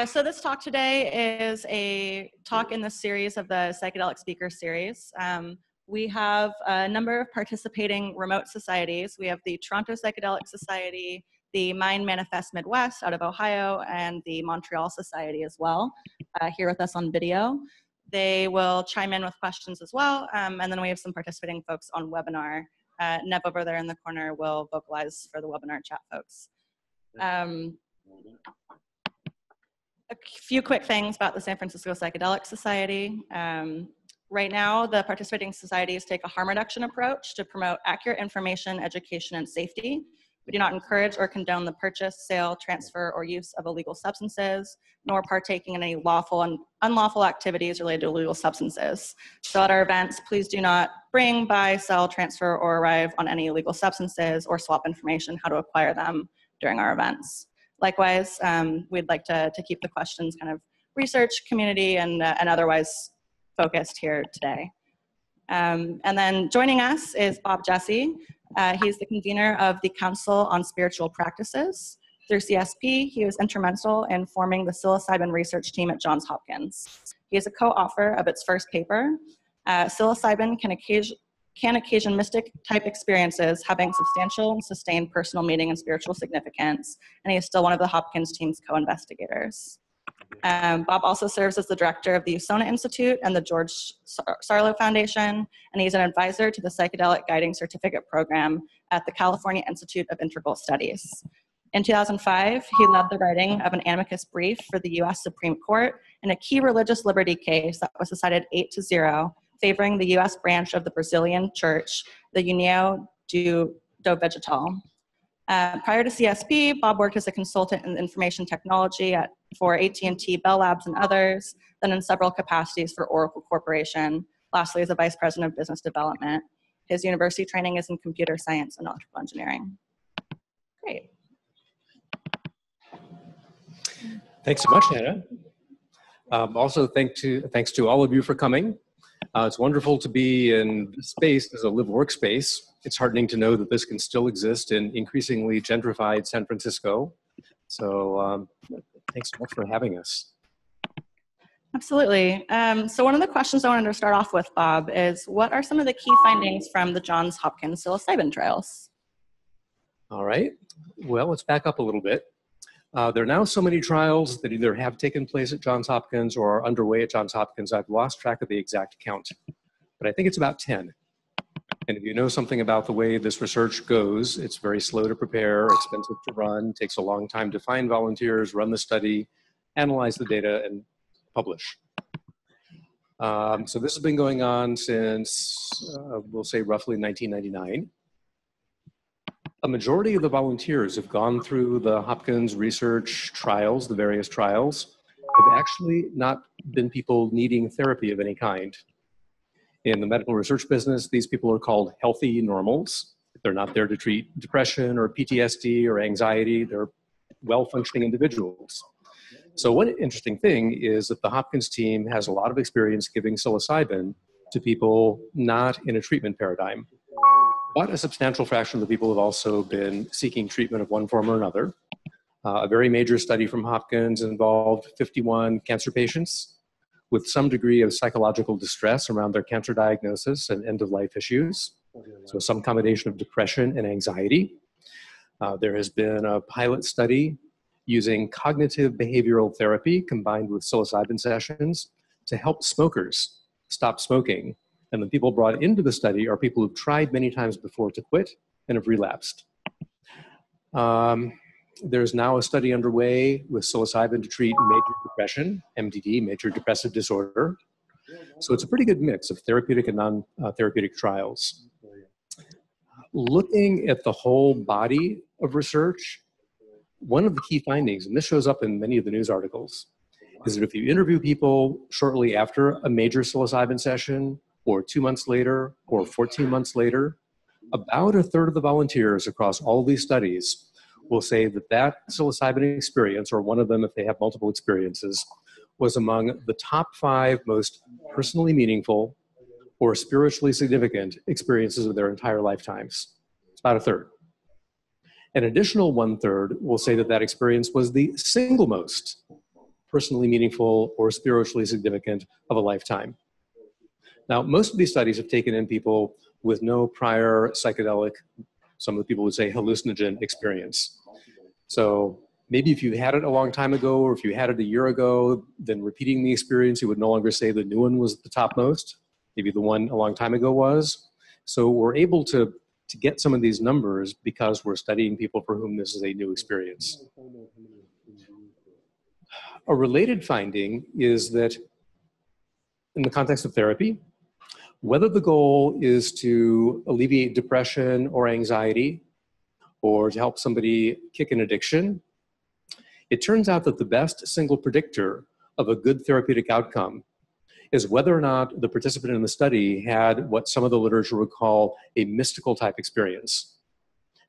So this talk today is a talk in the series of the Psychedelic Speakers series. We have a number of participating remote societies. We have the Toronto Psychedelic Society, the Mind Manifest Midwest out of Ohio, and the Montreal Society as well, here with us on video. They will chime in with questions as well, and then we have some participating folks on webinar. Nev over there in the corner will vocalize for the webinar chat folks. A few quick things about the San Francisco Psychedelic Society. Right now, the participating societies take a harm reduction approach to promote accurate information, education, and safety. We do not encourage or condone the purchase, sale, transfer, or use of illegal substances, nor partaking in any lawful and unlawful activities related to illegal substances. So at our events, please do not bring, buy, sell, transfer, or arrive on any illegal substances or swap information how to acquire them during our events. Likewise, we'd like to keep the questions kind of research, community, and otherwise focused here today. And then joining us is Bob Jesse. He's the convener of the Council on Spiritual Practices. Through CSP, he was instrumental in forming the psilocybin research team at Johns Hopkins. He is a co-author of its first paper. Psilocybin can occasion mystic type experiences having substantial and sustained personal meaning and spiritual significance, and he is still one of the Hopkins team's co-investigators. Bob also serves as the director of the USONA Institute and the George Sarlo Foundation, and he's an advisor to the Psychedelic Guiding Certificate Program at the California Institute of Integral Studies. In 2005, he led the writing of an amicus brief for the US Supreme Court in a key religious liberty case that was decided 8-0, favoring the US branch of the Brazilian church, the União do Vegetal. Prior to CSP, Bob worked as a consultant in information technology for AT&T, Bell Labs, and others, then in several capacities for Oracle Corporation, lastly as a vice president of business development. His university training is in computer science and electrical engineering. Great. Thanks so much, Hannah. Also, thanks to all of you for coming. It's wonderful to be in this space as a live workspace. It's heartening to know that this can still exist in increasingly gentrified San Francisco. So thanks so much for having us. Absolutely. So one of the questions I wanted to start off with, Bob, is what are some of the key findings from the Johns Hopkins psilocybin trials? All right. Well, let's back up a little bit. There are now so many trials that either have taken place at Johns Hopkins or are underway at Johns Hopkins. I've lost track of the exact count, but I think it's about 10. And if you know something about the way this research goes, it's very slow to prepare, expensive to run, takes a long time to find volunteers, run the study, analyze the data, and publish. So this has been going on since, we'll say, roughly 1999. A majority of the volunteers have gone through the Hopkins research trials, the various trials, have actually not been people needing therapy of any kind. In the medical research business, these people are called healthy normals. They're not there to treat depression or PTSD or anxiety. They're well-functioning individuals. So one interesting thing is that the Hopkins team has a lot of experience giving psilocybin to people not in a treatment paradigm. But a substantial fraction of the people have also been seeking treatment of one form or another. A very major study from Hopkins involved 51 cancer patients with some degree of psychological distress around their cancer diagnosis and end-of-life issues. So some combination of depression and anxiety. There has been a pilot study using cognitive behavioral therapy combined with psilocybin sessions to help smokers stop smoking. And the people brought into the study are people who've tried many times before to quit and have relapsed. There's now a study underway with psilocybin to treat major depression, MDD, major depressive disorder. So it's a pretty good mix of therapeutic and non-therapeutic trials. Looking at the whole body of research, one of the key findings, and this shows up in many of the news articles, is that if you interview people shortly after a major psilocybin session, or 2 months later, or 14 months later, about a third of the volunteers across all of these studies will say that that psilocybin experience, or one of them if they have multiple experiences, was among the top 5 most personally meaningful or spiritually significant experiences of their entire lifetimes. It's about a third. An additional 1/3 will say that that experience was the single most personally meaningful or spiritually significant of a lifetime. Now, most of these studies have taken in people with no prior psychedelic, some of the people would say hallucinogen experience. So maybe if you had it a long time ago, or if you had it a year ago, then repeating the experience, you would no longer say the new one was the topmost. Maybe the one a long time ago was. So we're able to get some of these numbers because we're studying people for whom this is a new experience. A related finding is that in the context of therapy, whether the goal is to alleviate depression or anxiety, or to help somebody kick an addiction, it turns out that the best single predictor of a good therapeutic outcome is whether or not the participant in the study had what some of the literature would call a mystical type experience.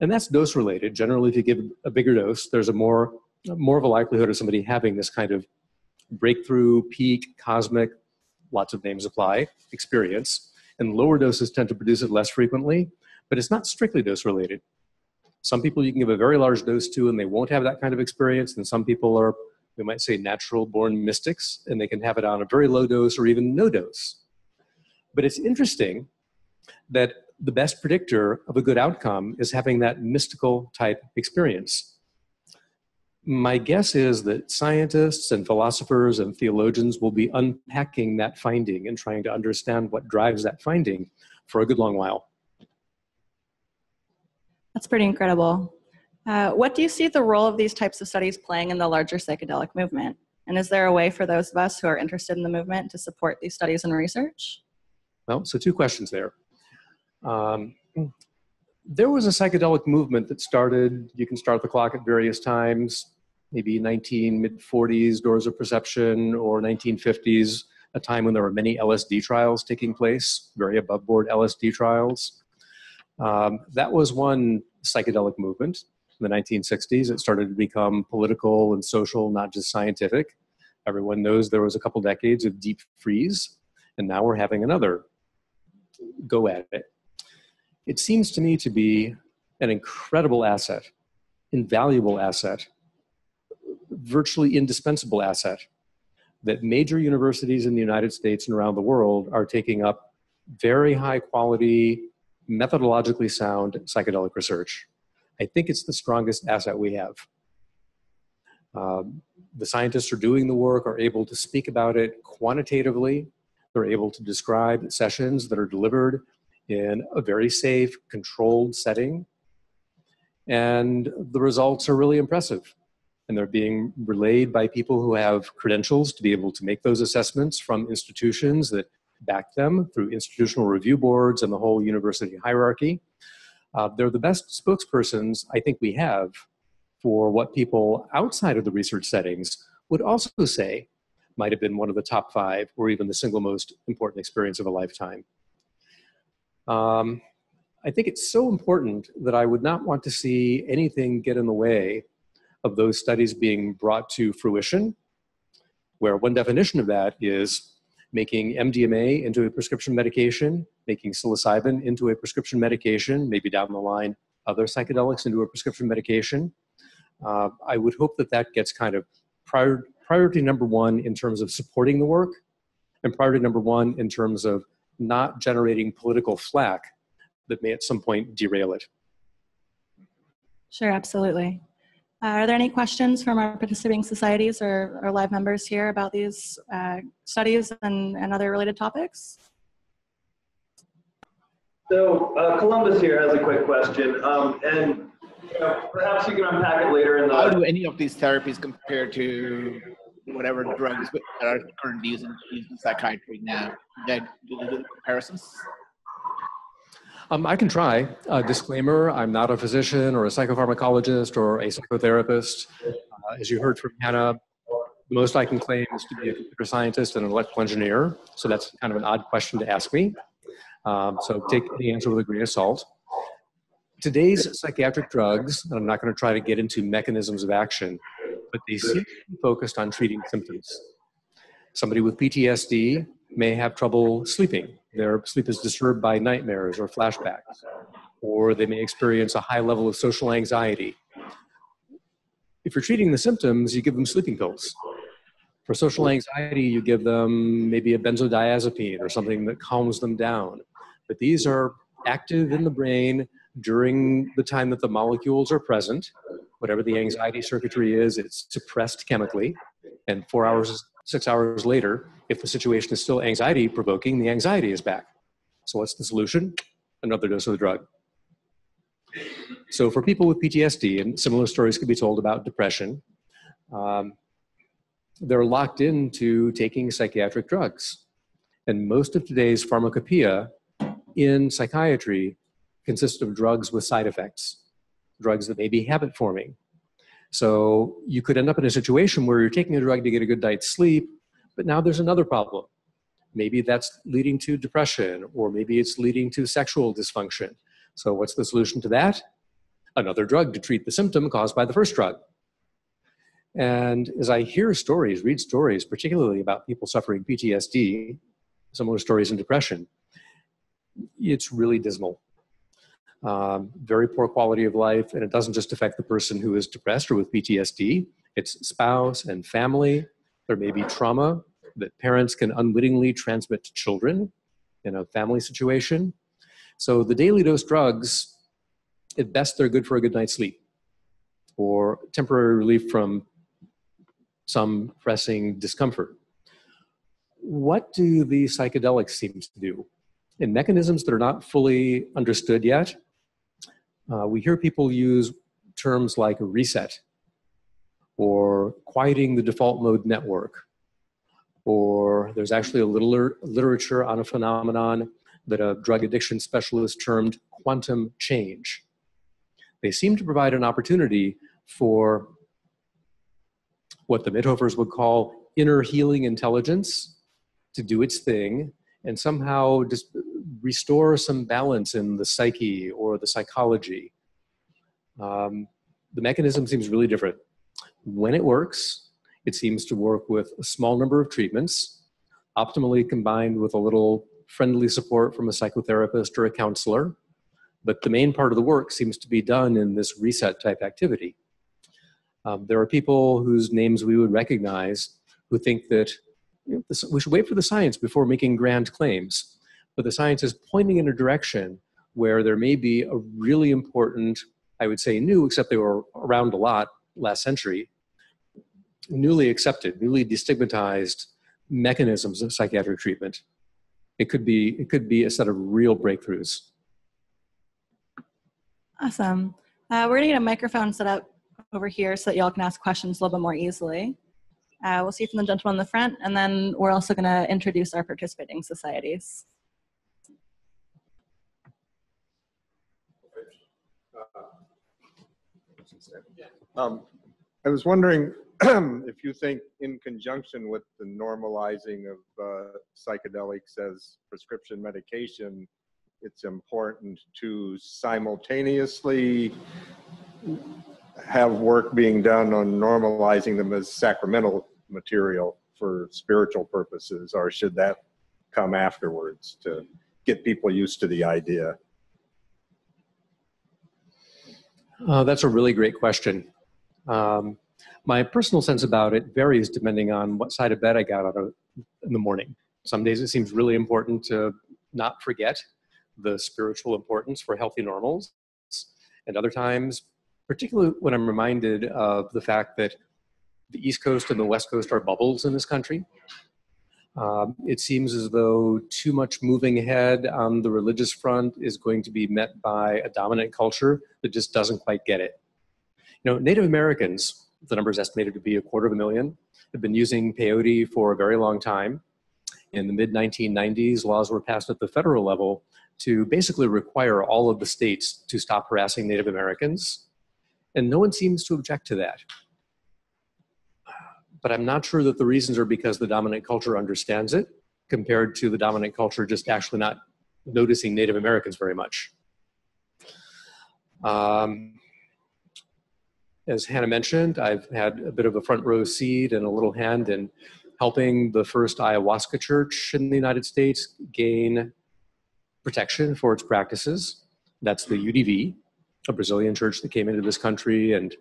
And that's dose related. Generally, if you give a bigger dose, there's more of a likelihood of somebody having this kind of breakthrough, peak, cosmic, lots of names apply, experience. And lower doses tend to produce it less frequently, but it's not strictly dose related. Some people you can give a very large dose to and they won't have that kind of experience. And some people are, we might say, natural born mystics, and they can have it on a very low dose or even no dose. But it's interesting that the best predictor of a good outcome is having that mystical type experience. My guess is that scientists and philosophers and theologians will be unpacking that finding and trying to understand what drives that finding for a good long while. That's pretty incredible. What do you see the role of these types of studies playing in the larger psychedelic movement? And is there a way for those of us who are interested in the movement to support these studies and research? Well, so two questions there. There was a psychedelic movement that started, you can start the clock at various times, maybe mid-40s, Doors of Perception, or 1950s, a time when there were many LSD trials taking place, very above board LSD trials. That was one psychedelic movement in the 1960s. It started to become political and social, not just scientific. Everyone knows there was a couple decades of deep freeze, and now we're having another go at it. It seems to me to be an incredible asset, invaluable asset, virtually indispensable asset that major universities in the United States and around the world are taking up very high quality, methodologically sound psychedelic research. I think it's the strongest asset we have. The scientists are doing the work, are able to speak about it quantitatively. They're able to describe sessions that are delivered in a very safe, controlled setting. And the results are really impressive. And they're being relayed by people who have credentials to be able to make those assessments from institutions that back them through institutional review boards and the whole university hierarchy. They're the best spokespersons I think we have for what people outside of the research settings would also say might have been one of the top 5 or even the single most important experience of a lifetime. I think it's so important that I would not want to see anything get in the way of those studies being brought to fruition, where one definition of that is making MDMA into a prescription medication, making psilocybin into a prescription medication, maybe down the line, other psychedelics into a prescription medication. I would hope that that gets kind of priority number 1 in terms of supporting the work, and priority number 1 in terms of not generating political flack that may at some point derail it. Sure, absolutely. Are there any questions from our participating societies or live members here about these studies and other related topics? So Columbus here has a quick question, and perhaps you can unpack it later in the... How do any of these therapies compare to whatever drugs that are currently used in psychiatry now? Do the comparisons? I can try. Disclaimer, I'm not a physician or a psychopharmacologist or a psychotherapist. As you heard from Hannah, the most I can claim is to be a computer scientist and an electrical engineer. So that's kind of an odd question to ask me. So take the answer with a grain of salt. Today's psychiatric drugs, and I'm not going to try to get into mechanisms of action, but they seem to be focused on treating symptoms. Somebody with PTSD may have trouble sleeping. Their sleep is disturbed by nightmares or flashbacks, or they may experience a high level of social anxiety. If you're treating the symptoms, you give them sleeping pills. For social anxiety, you give them maybe a benzodiazepine or something that calms them down. But these are active in the brain during the time that the molecules are present. Whatever the anxiety circuitry is, it's suppressed chemically. And 4 hours, 6 hours later, if the situation is still anxiety provoking, the anxiety is back. So what's the solution? Another dose of the drug. So for people with PTSD, and similar stories could be told about depression, they're locked into taking psychiatric drugs. And most of today's pharmacopoeia in psychiatry consists of drugs with side effects, drugs that may be habit forming. So you could end up in a situation where you're taking a drug to get a good night's sleep, but now there's another problem. Maybe that's leading to depression, or maybe it's leading to sexual dysfunction. So what's the solution to that? Another drug to treat the symptom caused by the first drug. And as I hear stories, read stories, particularly about people suffering PTSD, similar stories in depression, it's really dismal. Very poor quality of life, and it doesn't just affect the person who is depressed or with PTSD, it's spouse and family. There may be trauma that parents can unwittingly transmit to children in a family situation. So the daily dose drugs, at best, they're good for a good night's sleep or temporary relief from some pressing discomfort. What do the psychedelics seem to do? In mechanisms that are not fully understood yet, we hear people use terms like a reset, or quieting the default mode network, or there's actually a little literature on a phenomenon that a drug addiction specialist termed quantum change. They seem to provide an opportunity for what the Mitthofers would call inner healing intelligence to do its thing and somehow just restore some balance in the psyche or the psychology. The mechanism seems really different. When it works, it seems to work with a small number of treatments, optimally combined with a little friendly support from a psychotherapist or a counselor. But the main part of the work seems to be done in this reset type activity. There are people whose names we would recognize who think that we should wait for the science before making grand claims. But the science is pointing in a direction where there may be a really important, I would say new, except they were around a lot last century, newly accepted, newly destigmatized mechanisms of psychiatric treatment. It could be a set of real breakthroughs. Awesome. We're going to get a microphone set up over here so that y'all can ask questions a little bit more easily. We'll see from the gentleman in the front, and then we're also going to introduce our participating societies. I was wondering if you think, in conjunction with the normalizing of psychedelics as prescription medication, it's important to simultaneously have work being done on normalizing them as sacramental material for spiritual purposes, or should that come afterwards to get people used to the idea? That's a really great question. My personal sense about it varies depending on what side of bed I got out of in the morning. Some days it seems really important to not forget the spiritual importance for healthy normals. And other times, particularly when I'm reminded of the fact that the East Coast and the West Coast are bubbles in this country, it seems as though too much moving ahead on the religious front is going to be met by a dominant culture that just doesn't quite get it. You know, Native Americans, the number is estimated to be 250,000, have been using peyote for a very long time. In the mid-1990s, laws were passed at the federal level to basically require all of the states to stop harassing Native Americans. And no one seems to object to that. But I'm not sure that the reasons are because the dominant culture understands it, compared to the dominant culture just actually not noticing Native Americans very much. As Hannah mentioned, I've had a bit of a front row seat and a little hand in helping the first ayahuasca church in the United States gain protection for its practices. That's the UDV, a Brazilian church that came into this country and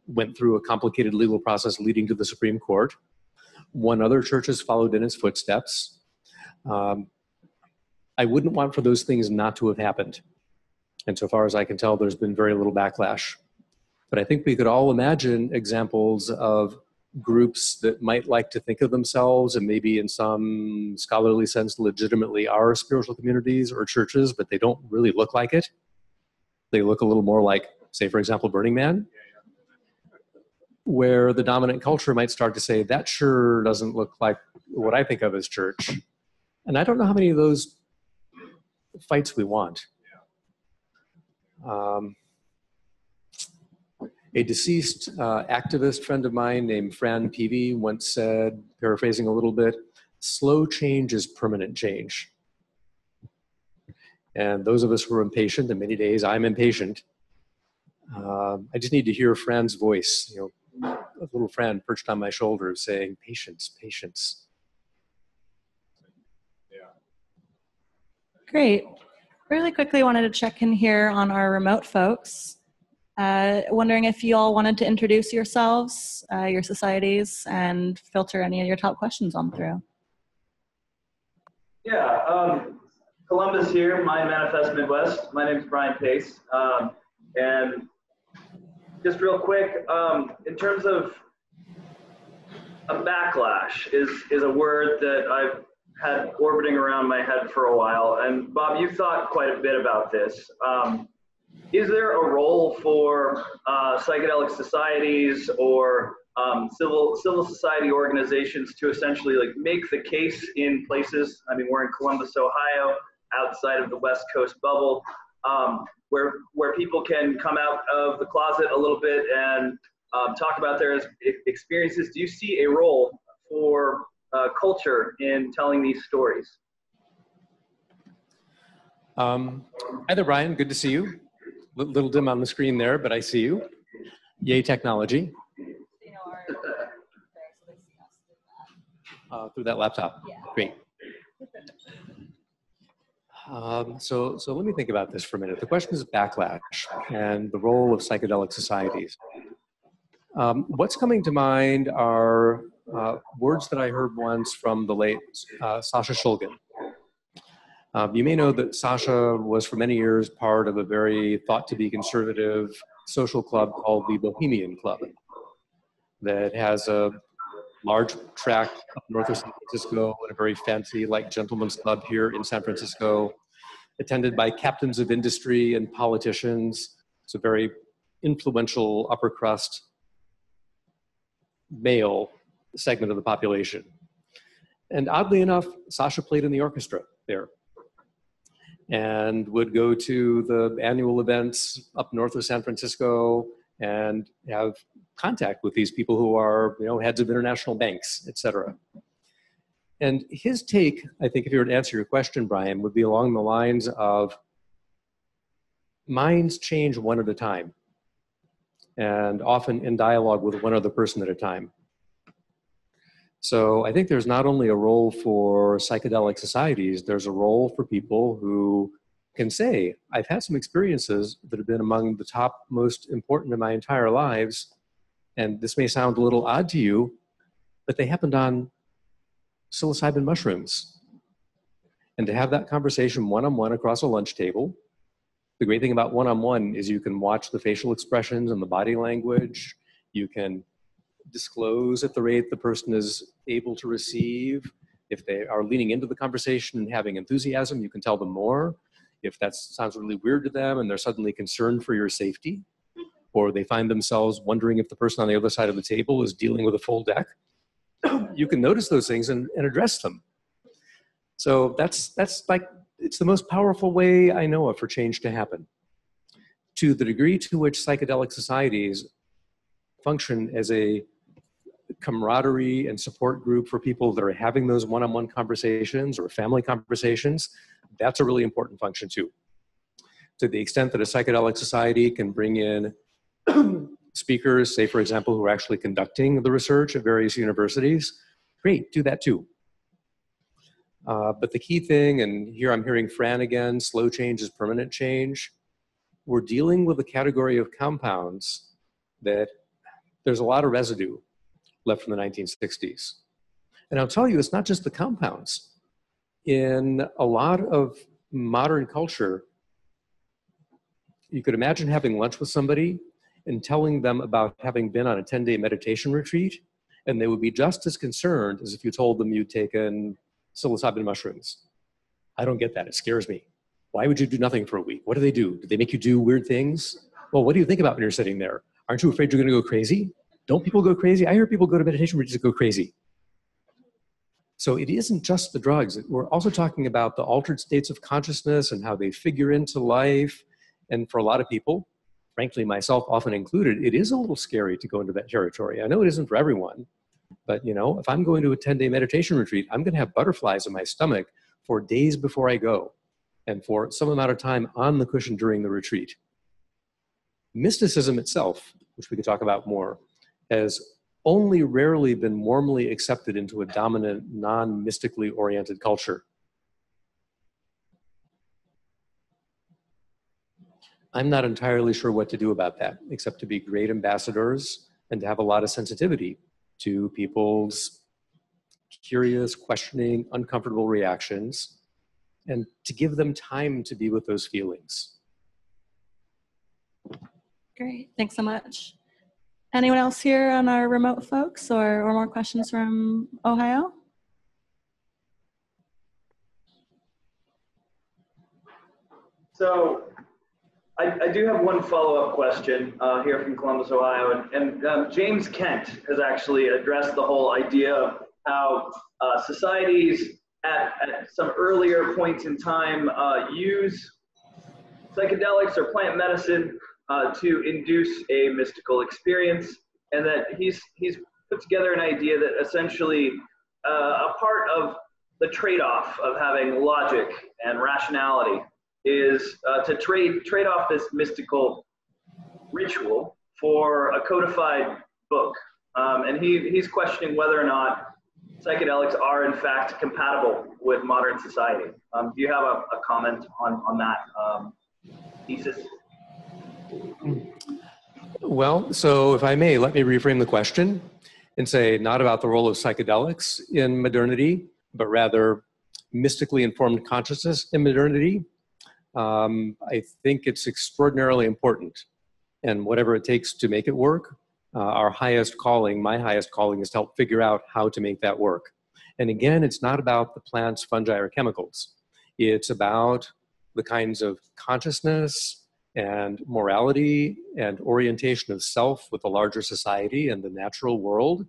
went through a complicated legal process leading to the Supreme Court. One other church has followed in its footsteps. I wouldn't want for those things not to have happened. And so far as I can tell, there's been very little backlash. But I think we could all imagine examples of groups that might like to think of themselves, and maybe in some scholarly sense legitimately are spiritual communities or churches, but they don't really look like it. They look a little more like, say, for example, Burning Man, where the dominant culture might start to say, that sure doesn't look like what I think of as church. And I don't know how many of those fights we want. A deceased activist friend of mine named Fran Peavy once said, paraphrasing a little bit, slow change is permanent change. And those of us who are impatient, and many days I'm impatient, I just need to hear Fran's voice, you know, a little friend perched on my shoulder saying, patience, patience. Great. Really quickly wanted to check in here on our remote folks. Wondering if you all wanted to introduce yourselves, your societies, and filter any of your top questions on through. Yeah, Columbus here, Mind Manifest Midwest. My name is Brian Pace. And just real quick, in terms of a backlash is a word that I've had orbiting around my head for a while. And Bob, you've thought quite a bit about this. Is there a role for psychedelic societies or civil society organizations to essentially like make the case in places? I mean, we're in Columbus, Ohio, outside of the West Coast bubble, where people can come out of the closet a little bit and talk about their experiences. Do you see a role for culture in telling these stories? Hi there, Brian. Good to see you. Little dim on the screen there, but I see you. Yay, technology. Through that laptop. Yeah. Great. So let me think about this for a minute. The question is backlash and the role of psychedelic societies. What's coming to mind are words that I heard once from the late Sasha Shulgin. You may know that Sasha was for many years part of a very thought to be conservative social club called the Bohemian Club that has a large tract up north of San Francisco and a very fancy like gentleman's club here in San Francisco, attended by captains of industry and politicians. It's a very influential upper crust male segment of the population. And oddly enough, Sasha played in the orchestra there and would go to the annual events up north of San Francisco and have contact with these people who are, you know, heads of international banks, et cetera. And his take, I think if you were to answer your question, Brian, would be along the lines of minds change one at a time and often in dialogue with one other person at a time. So I think there's not only a role for psychedelic societies, there's a role for people who can say, I've had some experiences that have been among the top most important in my entire lives, and this may sound a little odd to you, but they happened on psilocybin mushrooms. And to have that conversation one-on-one across a lunch table, the great thing about one-on-one is you can watch the facial expressions and the body language, you can disclose at the rate the person is able to receive. If they are leaning into the conversation and having enthusiasm, you can tell them more. If that sounds really weird to them and they're suddenly concerned for your safety, or they find themselves wondering if the person on the other side of the table is dealing with a full deck, you can notice those things and address them. So that's like, it's the most powerful way I know of for change to happen. To the degree to which psychedelic societies function as a camaraderie and support group for people that are having those one-on-one conversations or family conversations, that's a really important function too. To the extent that a psychedelic society can bring in speakers, say for example, who are actually conducting the research at various universities, great, do that too. But the key thing, and here I'm hearing Fran again, slow change is permanent change. We're dealing with a category of compounds that there's a lot of residue left from the 1960s. And I'll tell you, it's not just the compounds. In a lot of modern culture, you could imagine having lunch with somebody and telling them about having been on a 10-day meditation retreat, and they would be just as concerned as if you told them you'd taken psilocybin mushrooms. I don't get that. It scares me. Why would you do nothing for a week? What do they do? Do they make you do weird things? Well, what do you think about when you're sitting there? Aren't you afraid you're going to go crazy? Don't people go crazy? I hear people go to meditation retreats and go crazy. So it isn't just the drugs. We're also talking about the altered states of consciousness and how they figure into life. And for a lot of people, frankly, myself often included, it is a little scary to go into that territory. I know it isn't for everyone, but you know, if I'm going to a 10-day meditation retreat, I'm going to have butterflies in my stomach for days before I go and for some amount of time on the cushion during the retreat. Mysticism itself, which we could talk about more, has only rarely been warmly accepted into a dominant, non-mystically oriented culture. I'm not entirely sure what to do about that, except to be great ambassadors and to have a lot of sensitivity to people's curious, questioning, uncomfortable reactions, and to give them time to be with those feelings. Great, thanks so much. Anyone else here on our remote folks or more questions from Ohio? So I do have one follow-up question here from Columbus, Ohio. And James Kent has actually addressed the whole idea of how societies at some earlier points in time use psychedelics or plant medicine to induce a mystical experience, and that he's put together an idea that essentially a part of the trade-off of having logic and rationality is to trade off this mystical ritual for a codified book. And he's questioning whether or not psychedelics are in fact compatible with modern society. Do you have a comment on that thesis? Well, so if I may, let me reframe the question and say not about the role of psychedelics in modernity, but rather mystically informed consciousness in modernity. I think it's extraordinarily important, and whatever it takes to make it work, our highest calling, my highest calling, is to help figure out how to make that work. And again, it's not about the plants, fungi, or chemicals. It's about the kinds of consciousness and morality and orientation of self with the larger society and the natural world.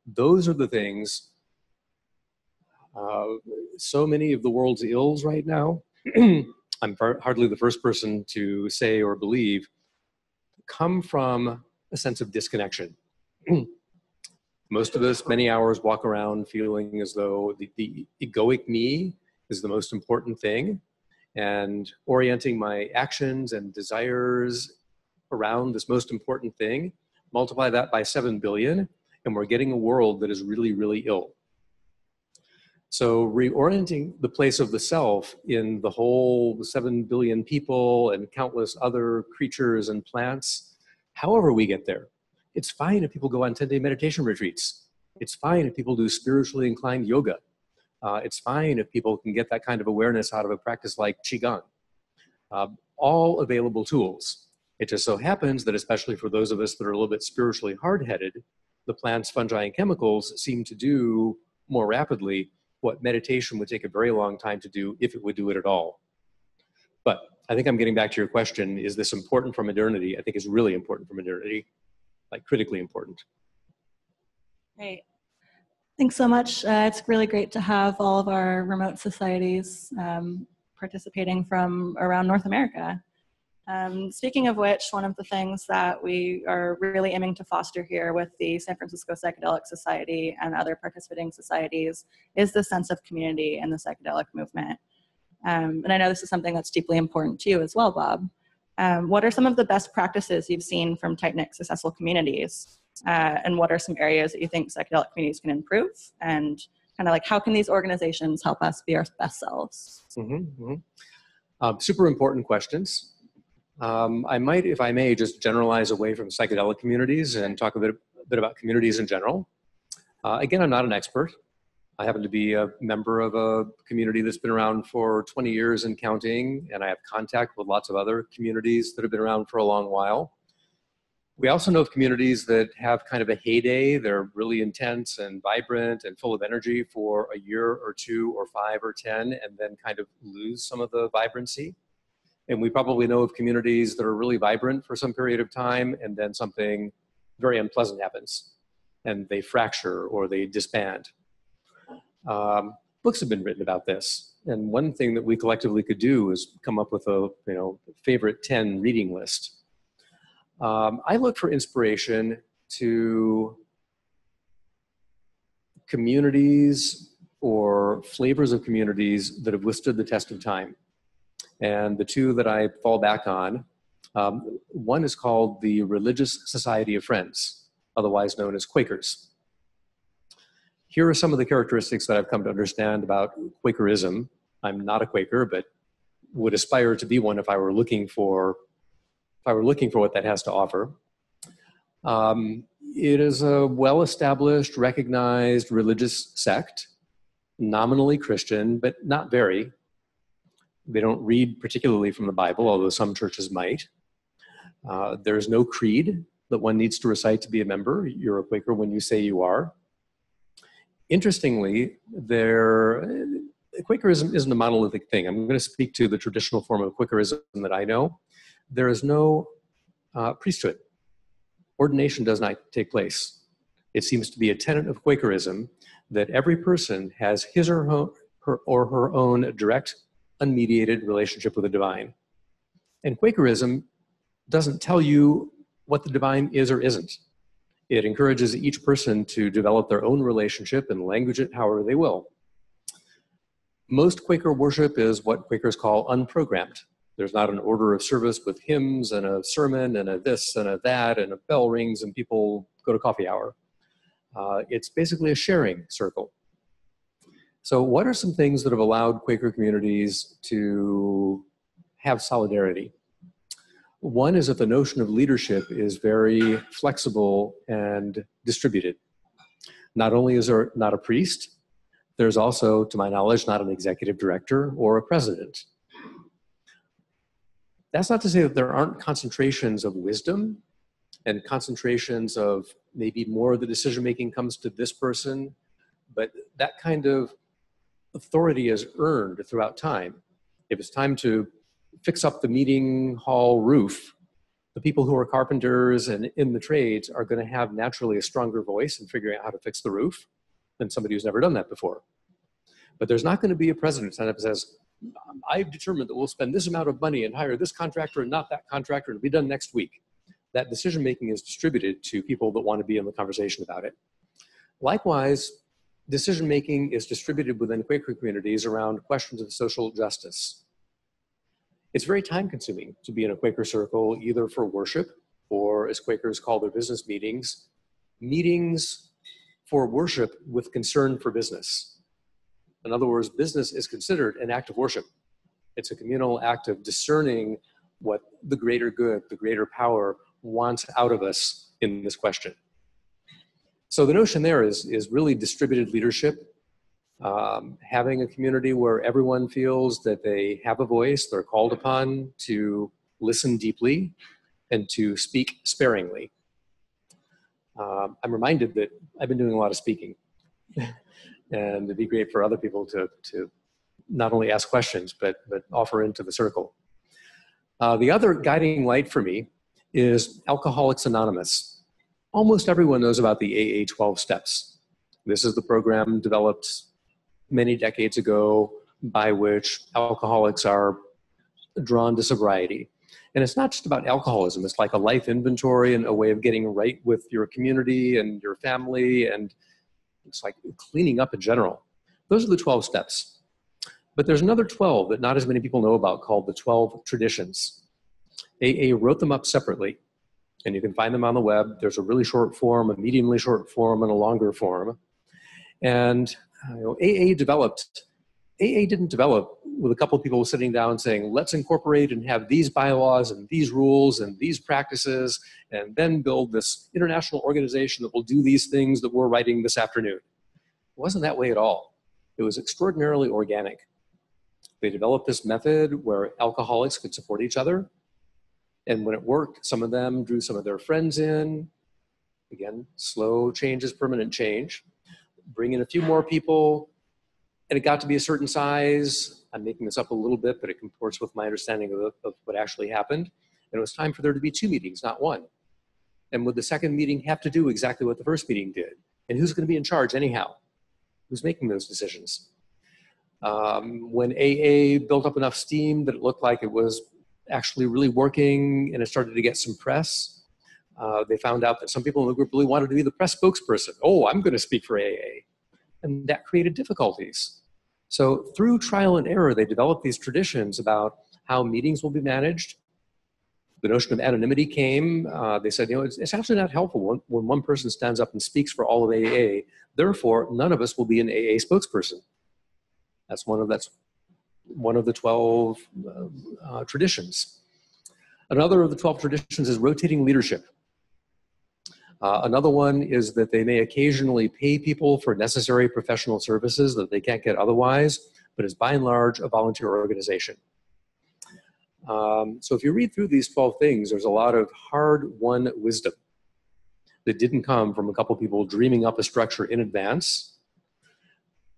Those are the things, so many of the world's ills right now, I'm hardly the first person to say or believe, come from a sense of disconnection. Most of us, many hours, walk around feeling as though the egoic me is the most important thing, and orienting my actions and desires around this most important thing. Multiply that by 7 billion, and we're getting a world that is really, really ill. So reorienting the place of the self in the whole 7 billion people and countless other creatures and plants, however we get there. It's fine if people go on 10-day meditation retreats. It's fine if people do spiritually inclined yoga. It's fine if people can get that kind of awareness out of a practice like Qigong. All available tools. It just so happens that, especially for those of us that are a little bit spiritually hard-headed, the plants, fungi, and chemicals seem to do more rapidly what meditation would take a very long time to do, if it would do it at all. But I think I'm getting back to your question, is this important for modernity? I think it's really important for modernity, like critically important. Great. Thanks so much. It's really great to have all of our remote societies participating from around North America. Speaking of which, one of the things that we are really aiming to foster here with the San Francisco Psychedelic Society and other participating societies is the sense of community in the psychedelic movement. And I know this is something that's deeply important to you as well, Bob. What are some of the best practices you've seen from tight-knit, successful communities? And what are some areas that you think psychedelic communities can improve? And kind of like, how can these organizations help us be our best selves? Super important questions. I might, if I may, just generalize away from psychedelic communities and talk a bit about communities in general. Again, I'm not an expert. I happen to be a member of a community that's been around for 20 years and counting, and I have contact with lots of other communities that have been around for a long while. We also know of communities that have kind of a heyday. They're really intense and vibrant and full of energy for a year or 2 or 5 or 10, and then kind of lose some of the vibrancy. And we probably know of communities that are really vibrant for some period of time, and then something very unpleasant happens, and they fracture or they disband. Books have been written about this, and one thing that we collectively could do is come up with a favorite 10 reading list. I look for inspiration to communities or flavors of communities that have withstood the test of time. And the two that I fall back on, one is called the Religious Society of Friends, otherwise known as Quakers. Here are some of the characteristics that I've come to understand about Quakerism. I'm not a Quaker, but would aspire to be one if I were looking for what that has to offer. It is a well-established, recognized religious sect, nominally Christian, but not very. They don't read particularly from the Bible, although some churches might. There's no creed that one needs to recite to be a member. You're a Quaker when you say you are. Interestingly, Quakerism isn't a monolithic thing. I'm going to speak to the traditional form of Quakerism that I know. There is no priesthood. Ordination does not take place. It seems to be a tenet of Quakerism that every person has his or her own direct, unmediated relationship with the divine. And Quakerism doesn't tell you what the divine is or isn't. It encourages each person to develop their own relationship and language it however they will. Most Quaker worship is what Quakers call unprogrammed. There's not an order of service with hymns and a sermon and a this and a that and a bell rings and people go to coffee hour. It's basically a sharing circle. So what are some things that have allowed Quaker communities to have solidarity? One is that the notion of leadership is very flexible and distributed. Not only is there not a priest, there's also, to my knowledge, not an executive director or a president. That's not to say that there aren't concentrations of wisdom and concentrations of maybe more of the decision-making comes to this person, but that kind of authority is earned throughout time. If it's time to fix up the meeting hall roof, the people who are carpenters and in the trades are going to have naturally a stronger voice in figuring out how to fix the roof than somebody who's never done that before. But there's not going to be a president who stands up and says, I've determined that we'll spend this amount of money and hire this contractor and not that contractor, and it'll be done next week. That decision-making is distributed to people that want to be in the conversation about it. Likewise, decision-making is distributed within Quaker communities around questions of social justice. It's very time-consuming to be in a Quaker circle, either for worship or, as Quakers call their business meetings, meetings for worship with concern for business. In other words, business is considered an act of worship. It's a communal act of discerning what the greater good, the greater power wants out of us in this question. So the notion there is really distributed leadership, having a community where everyone feels that they have a voice, they're called upon to listen deeply and to speak sparingly. I'm reminded that I've been doing a lot of speaking. And it'd be great for other people to not only ask questions, but offer into the circle. The other guiding light for me is Alcoholics Anonymous. Almost everyone knows about the AA 12 steps. This is the program developed many decades ago by which alcoholics are drawn to sobriety. And it's not just about alcoholism. It's like a life inventory and a way of getting right with your community and your family, and it's like cleaning up in general. Those are the 12 steps. But there's another 12 that not as many people know about called the 12 traditions. AA wrote them up separately, and you can find them on the web. There's a really short form, a mediumly short form, and a longer form. And AA didn't develop with a couple of people sitting down saying, let's incorporate and have these bylaws and these rules and these practices, and then build this international organization that will do these things that we're writing this afternoon. wasn't that way at all. It was extraordinarily organic. They developed this method where alcoholics could support each other. And when it worked, some of them drew some of their friends in. Again, slow change is permanent change. Bring in a few more people, and it got to be a certain size. I'm making this up a little bit, but it comports with my understanding of what actually happened. And it was time for there to be 2 meetings, not 1. And would the second meeting have to do exactly what the first meeting did? And who's going to be in charge anyhow? Who's making those decisions? When AA built up enough steam that it looked like it was actually really working and it started to get some press, they found out that some people in the group really wanted to be the press spokesperson. Oh, I'm going to speak for AA. And that created difficulties. So through trial and error, they developed these traditions about how meetings will be managed. The notion of anonymity came. They said, it's actually not helpful when one person stands up and speaks for all of AA. Therefore, none of us will be an AA spokesperson. That's one of the 12 traditions. Another of the 12 traditions is rotating leadership. Another one is that they may occasionally pay people for necessary professional services that they can't get otherwise, but is by and large a volunteer organization. So if you read through these 12 things, there's a lot of hard-won wisdom that didn't come from a couple people dreaming up a structure in advance.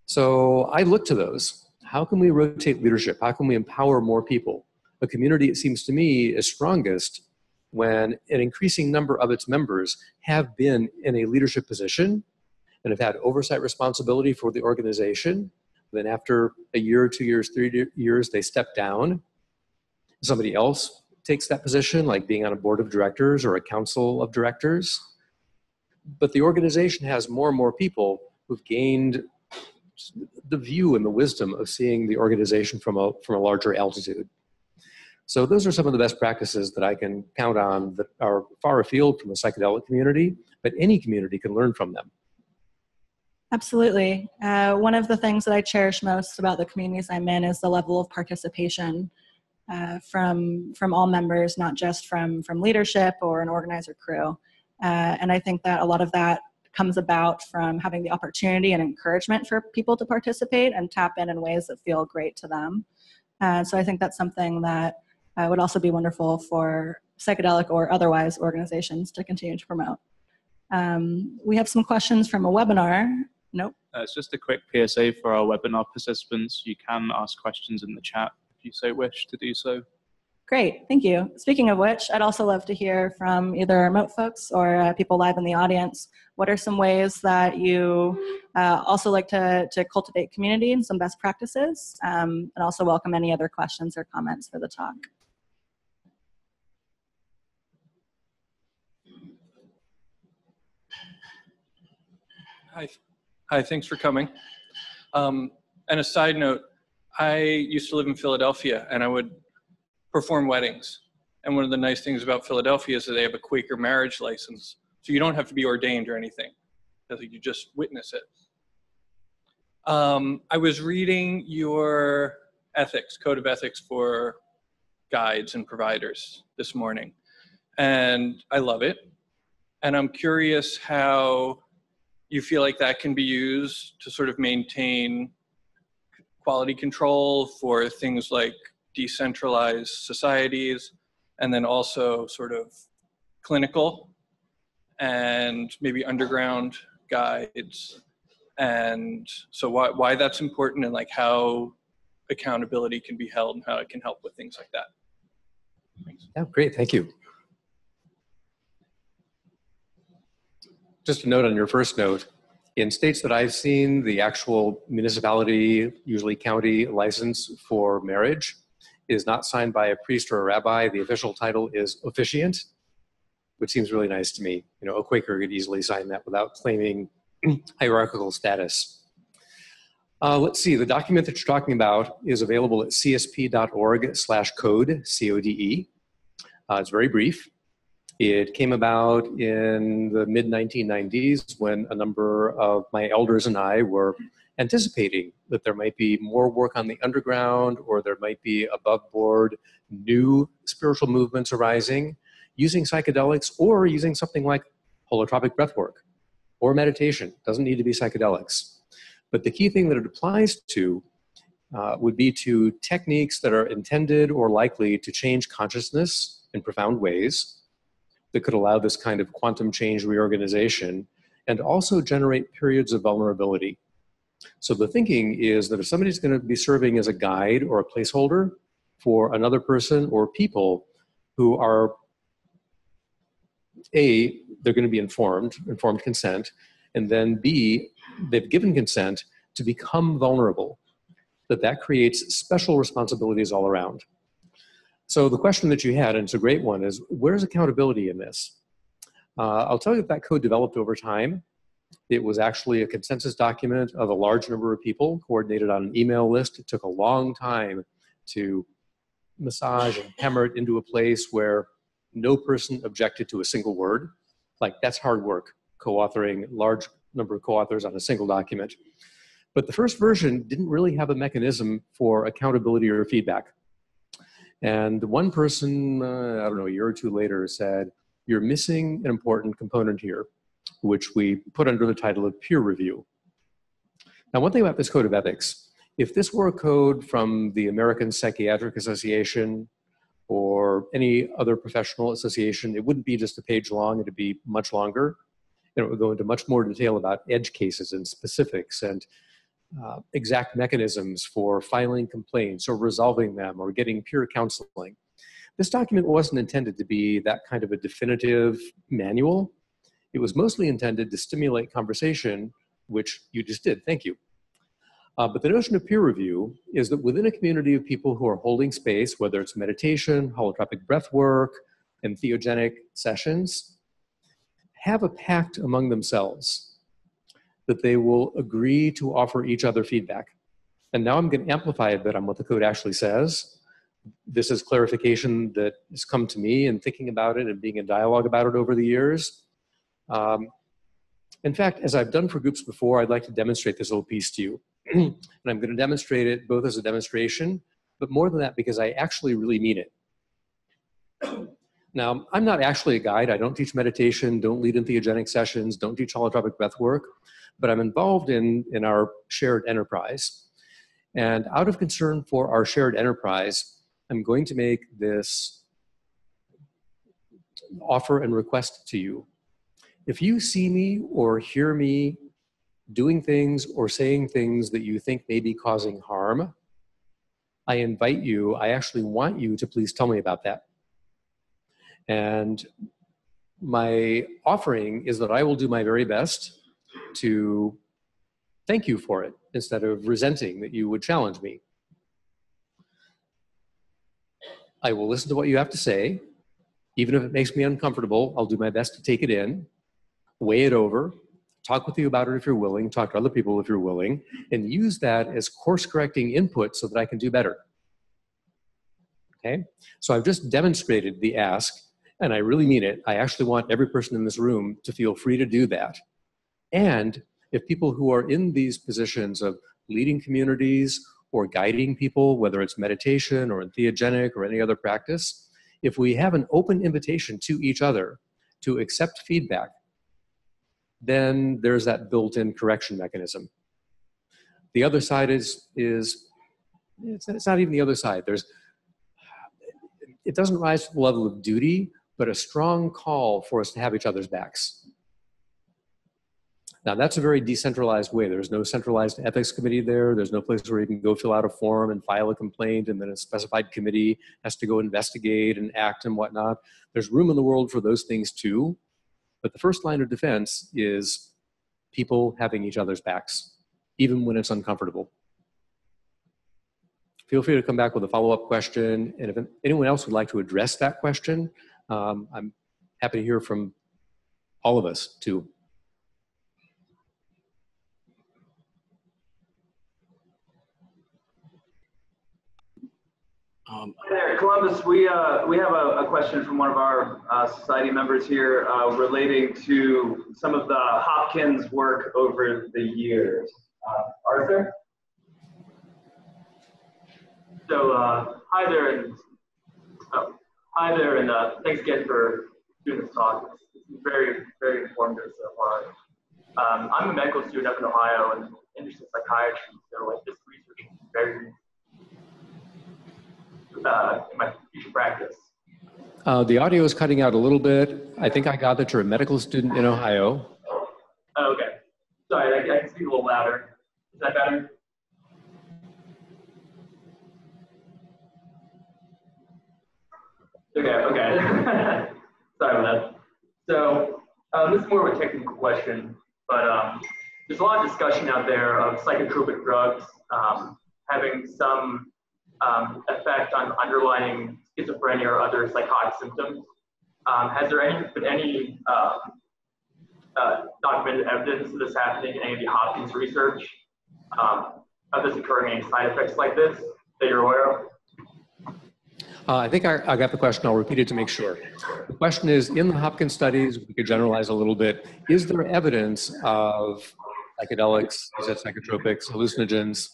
So I look to those. How can we rotate leadership? How can we empower more people? A community, it seems to me, is strongest when an increasing number of its members have been in a leadership position and have had oversight responsibility for the organization. Then after a year, 2 years, 3 years, they step down. Somebody else takes that position, like being on a board of directors or a council of directors. But the organization has more and more people who've gained the view and the wisdom of seeing the organization from a larger altitude. So those are some of the best practices that I can count on that are far afield from the psychedelic community, but any community can learn from them. Absolutely. One of the things that I cherish most about the communities I'm in is the level of participation from all members, not just from leadership or an organizer crew. And I think that a lot of that comes about from having the opportunity and encouragement for people to participate and tap in ways that feel great to them. So I think that's something that would also be wonderful for psychedelic or otherwise organizations to continue to promote. We have some questions from a webinar. Nope. It's just a quick PSA for our webinar participants. You can ask questions in the chat if you so wish to do so. Great, thank you. Speaking of which, I'd also love to hear from either remote folks or people live in the audience. What are some ways that you also like to cultivate community and some best practices? And also welcome any other questions or comments for the talk. Hi, thanks for coming. And a side note, I used to live in Philadelphia and I would perform weddings. And one of the nice things about Philadelphia is that they have a Quaker marriage license. So you don't have to be ordained or anything. You just witness it. I was reading your ethics, code of ethics for guides and providers this morning. And I love it. And I'm curious how you feel like that can be used to sort of maintain quality control for things like decentralized societies, and then also sort of clinical and maybe underground guides. And so why that's important and like how accountability can be held and how it can help with things like that. Thanks. Yeah, great, thank you. Just a note on your first note, in states that I've seen, the actual municipality, usually county license for marriage is not signed by a priest or a rabbi. The official title is officiant, which seems really nice to me. You know, a Quaker could easily sign that without claiming hierarchical status. Let's see, the document that you're talking about is available at csp.org/code, C-O-D-E. It's very brief. It came about in the mid-1990s when a number of my elders and I were anticipating that there might be more work on the underground or there might be above board new spiritual movements arising using psychedelics or using something like holotropic breathwork or meditation. Doesn't need to be psychedelics. But the key thing that it applies to would be to techniques that are intended or likely to change consciousness in profound ways that could allow this kind of quantum change reorganization and also generate periods of vulnerability. So the thinking is that if somebody's going to be serving as a guide or a placeholder for another person or people who are, A, they're going to be informed consent, and then B, they've given consent to become vulnerable, that creates special responsibilities all around. So the question that you had, and it's a great one, is where's accountability in this? I'll tell you that code developed over time. It was actually a consensus document of a large number of people coordinated on an email list. It took a long time to massage and hammer it into a place where no person objected to a single word. Like, that's hard work, co-authoring large number of co-authors on a single document. But the first version didn't really have a mechanism for accountability or feedback. And one person, I don't know, a year or two later said, you're missing an important component here, which we put under the title of peer review. Now, one thing about this code of ethics, if this were a code from the American Psychiatric Association or any other professional association, it wouldn't be just a page long, it'd be much longer. And it would go into much more detail about edge cases and specifics and exact mechanisms for filing complaints or resolving them or getting peer counseling. This document wasn't intended to be that kind of a definitive manual. It was mostly intended to stimulate conversation, which you just did, thank you. But the notion of peer review is that within a community of people who are holding space, whether it's meditation, holotropic breath work, and theogenic sessions, have a pact among themselves that they will agree to offer each other feedback. And now I'm going to amplify a bit on what the code actually says. This is clarification that has come to me in thinking about it and being in dialogue about it over the years. In fact, as I've done for groups before, I'd like to demonstrate this little piece to you. And I'm going to demonstrate it both as a demonstration, but more than that, because I actually really mean it. Now, I'm not actually a guide. I don't teach meditation, don't lead in theogenic sessions, don't teach holotropic breath work, but I'm involved in our shared enterprise. And out of concern for our shared enterprise, I'm going to make this offer and request to you. If you see me or hear me doing things or saying things that you think may be causing harm, I invite you, I actually want you to please tell me about that. And my offering is that I will do my very best to thank you for it instead of resenting that you would challenge me. I will listen to what you have to say. Even if it makes me uncomfortable, I'll do my best to take it in, weigh it over, talk with you about it if you're willing, talk to other people if you're willing, and use that as course-correcting input so that I can do better. Okay? So I've just demonstrated the ask, and I really mean it. I actually want every person in this room to feel free to do that. And if people who are in these positions of leading communities or guiding people, whether it's meditation or in theogenic or any other practice, if we have an open invitation to each other to accept feedback, then there's that built-in correction mechanism. The other side is it's not even the other side. It doesn't rise to the level of duty, but a strong call for us to have each other's backs. Now, that's a very decentralized way. There's no centralized ethics committee there. There's no place where you can go fill out a form and file a complaint, and then a specified committee has to go investigate and act and whatnot. There's room in the world for those things too. But the first line of defense is people having each other's backs, even when it's uncomfortable. Feel free to come back with a follow-up question. And if anyone else would like to address that question, I'm happy to hear from all of us too. Hi there, Columbus. We have a question from one of our society members here relating to some of the Hopkins work over the years. Arthur? So hi there, and thanks again for doing this talk. It's very, very informative so I'm a medical student up in Ohio and interested in psychiatry, so like this research is very in my future practice. The audio is cutting out a little bit. I think I got that you're a medical student in Ohio. Oh, okay. Sorry, I can speak a little louder. Is that better? Okay. Sorry about that. So this is more of a technical question, but there's a lot of discussion out there of psychotropic drugs having some effect on underlying schizophrenia or other psychotic symptoms. Has there been any documented evidence of this happening in any of the Hopkins research, of this occurring, any side effects like this that you're aware of? I think I got the question. I'll repeat it to make sure. The question is, in the Hopkins studies, we could generalize a little bit, is there evidence of psychedelics, you said psychotropics, hallucinogens,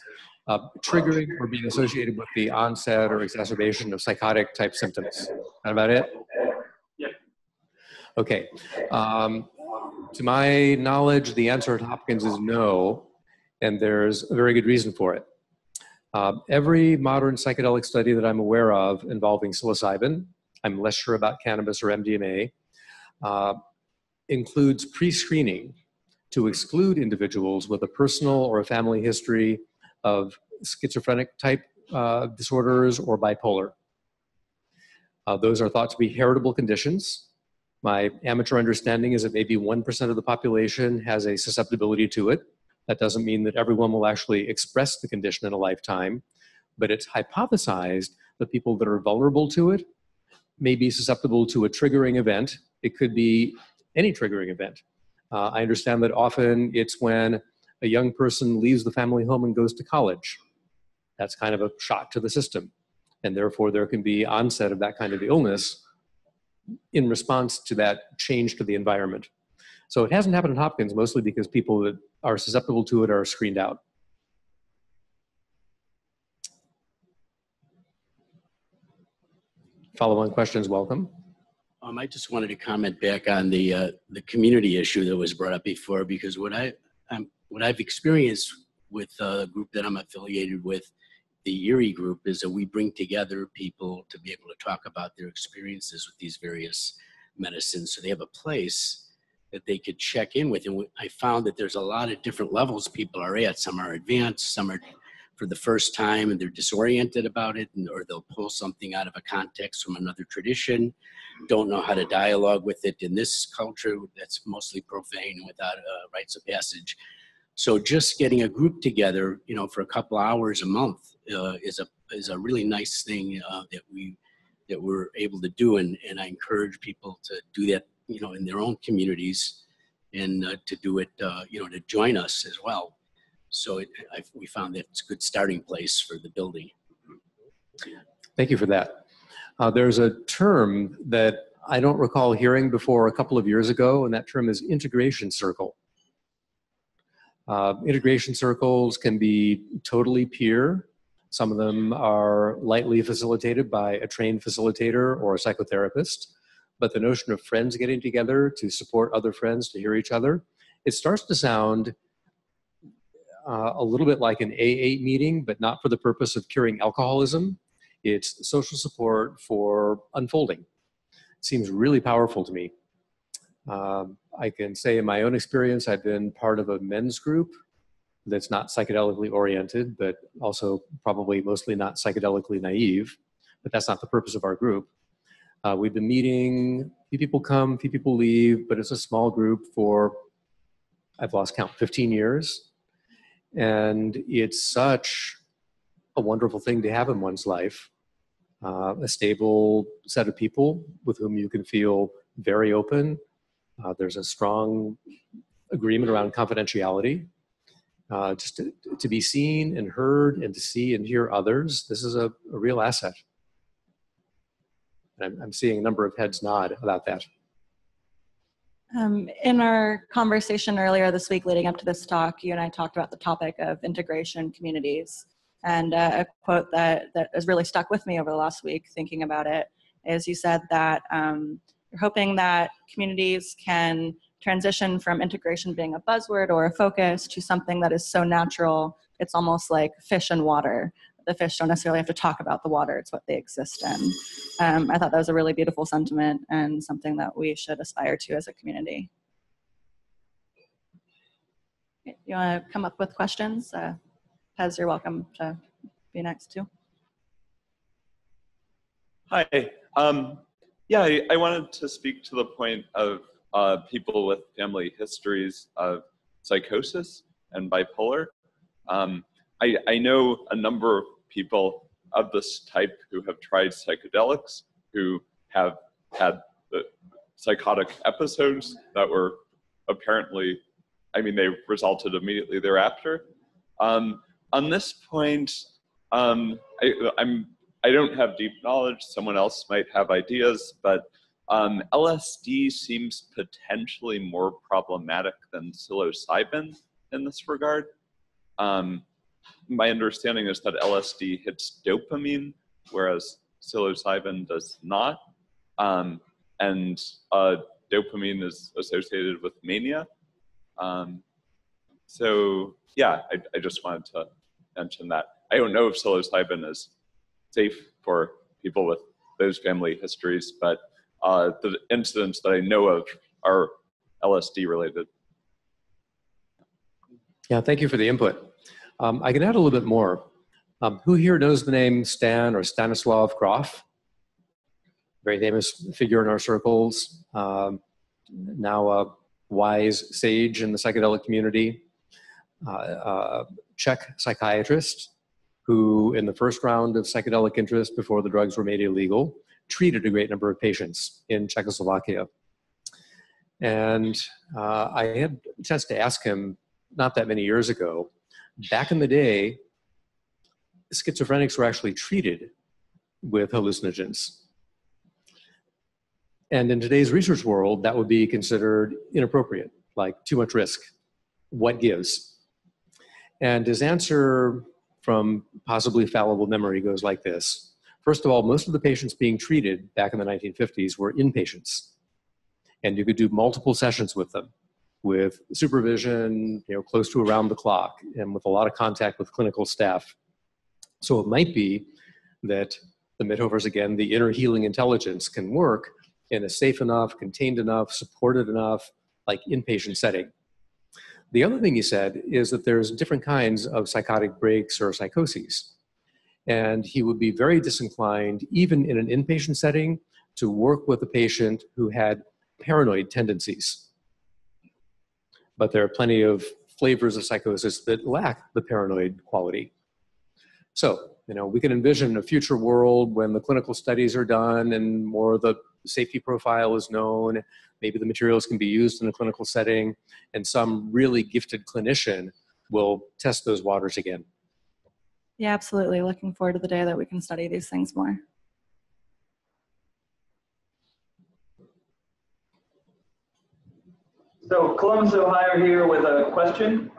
triggering or being associated with the onset or exacerbation of psychotic type symptoms? That about it? Yeah. Okay. To my knowledge, the answer at Hopkins is no, and there's a very good reason for it. Every modern psychedelic study that I'm aware of involving psilocybin, I'm less sure about cannabis or MDMA, includes pre-screening to exclude individuals with a personal or a family history of schizophrenic type disorders or bipolar. Those are thought to be heritable conditions. My amateur understanding is that maybe 1% of the population has a susceptibility to it. That doesn't mean that everyone will actually express the condition in a lifetime, but it's hypothesized that people that are vulnerable to it may be susceptible to a triggering event. It could be any triggering event. I understand that often it's when a young person leaves the family home and goes to college. That's kind of a shock to the system. And therefore there can be onset of that kind of illness in response to that change to the environment. So it hasn't happened at Hopkins, mostly because people that are susceptible to it are screened out. Follow-on questions, welcome. I just wanted to comment back on the community issue that was brought up before, because what I've experienced with the group that I'm affiliated with, the Erie group, is that we bring together people to be able to talk about their experiences with these various medicines, so they have a place that they could check in with. And I found that there's a lot of different levels people are at. Some are advanced, some are for the first time and they're disoriented about it, or they'll pull something out of a context from another tradition, don't know how to dialogue with it in this culture that's mostly profane and without rites of passage. So just getting a group together, you know, for a couple hours a month is a really nice thing that we're able to do, and I encourage people to do that, you know, in their own communities, and to do it, you know, to join us as well. So we found that it's a good starting place for the building. Thank you for that. There's a term that I don't recall hearing before a couple of years ago, and that term is integration circle. Integration circles can be totally peer. Some of them are lightly facilitated by a trained facilitator or a psychotherapist. But the notion of friends getting together to support other friends, to hear each other, it starts to sound a little bit like an AA meeting, but not for the purpose of curing alcoholism. It's social support for unfolding. It seems really powerful to me. I can say in my own experience, I've been part of a men's group that's not psychedelically oriented, but also probably mostly not psychedelically naive, but that's not the purpose of our group. We've been meeting, few people come, few people leave, but it's a small group for, I've lost count, 15 years. And it's such a wonderful thing to have in one's life. A stable set of people with whom you can feel very open. There's a strong agreement around confidentiality. Just to be seen and heard and to see and hear others, this is a real asset. I'm seeing a number of heads nod about that. In our conversation earlier this week leading up to this talk, you and I talked about the topic of integration communities. And a quote that has really stuck with me over the last week thinking about it is you said that you're hoping that communities can transition from integration being a buzzword or a focus to something that is so natural, it's almost like fish and water. The fish don't necessarily have to talk about the water, it's what they exist in. I thought that was a really beautiful sentiment and something that we should aspire to as a community. You want to come up with questions? Pez, you're welcome to be next too. Hi. Yeah, I wanted to speak to the point of people with family histories of psychosis and bipolar. I know a number of people of this type who have tried psychedelics, who have had the psychotic episodes that were apparently, I mean, they resulted immediately thereafter. On this point, I don't have deep knowledge, someone else might have ideas, but LSD seems potentially more problematic than psilocybin in this regard. My understanding is that LSD hits dopamine, whereas psilocybin does not. And dopamine is associated with mania. So yeah, I just wanted to mention that. I don't know if psilocybin is safe for people with those family histories, but the incidents that I know of are LSD related. Yeah, thank you for the input. I can add a little bit more. Who here knows the name Stan or Stanislav Grof? Very famous figure in our circles, now a wise sage in the psychedelic community, Czech psychiatrist who in the first round of psychedelic interest before the drugs were made illegal, treated a great number of patients in Czechoslovakia. And I had a chance to ask him not that many years ago, back in the day, schizophrenics were actually treated with hallucinogens. And in today's research world, that would be considered inappropriate, like too much risk. What gives? And his answer from possibly fallible memory goes like this. First of all, most of the patients being treated back in the 1950s were inpatients. And you could do multiple sessions with them, with supervision, close to around the clock, and with a lot of contact with clinical staff. So it might be that the Mithovers, again, the inner healing intelligence can work in a safe enough, contained enough, supported enough, like inpatient setting. The other thing he said is that there's different kinds of psychotic breaks or psychoses. And he would be very disinclined, even in an inpatient setting, to work with a patient who had paranoid tendencies. But there are plenty of flavors of psychosis that lack the paranoid quality. So, we can envision a future world when the clinical studies are done and more of the safety profile is known, maybe the materials can be used in a clinical setting, and some really gifted clinician will test those waters again. Yeah, absolutely. Looking forward to the day that we can study these things more. So Columbus, Ohio here with a question.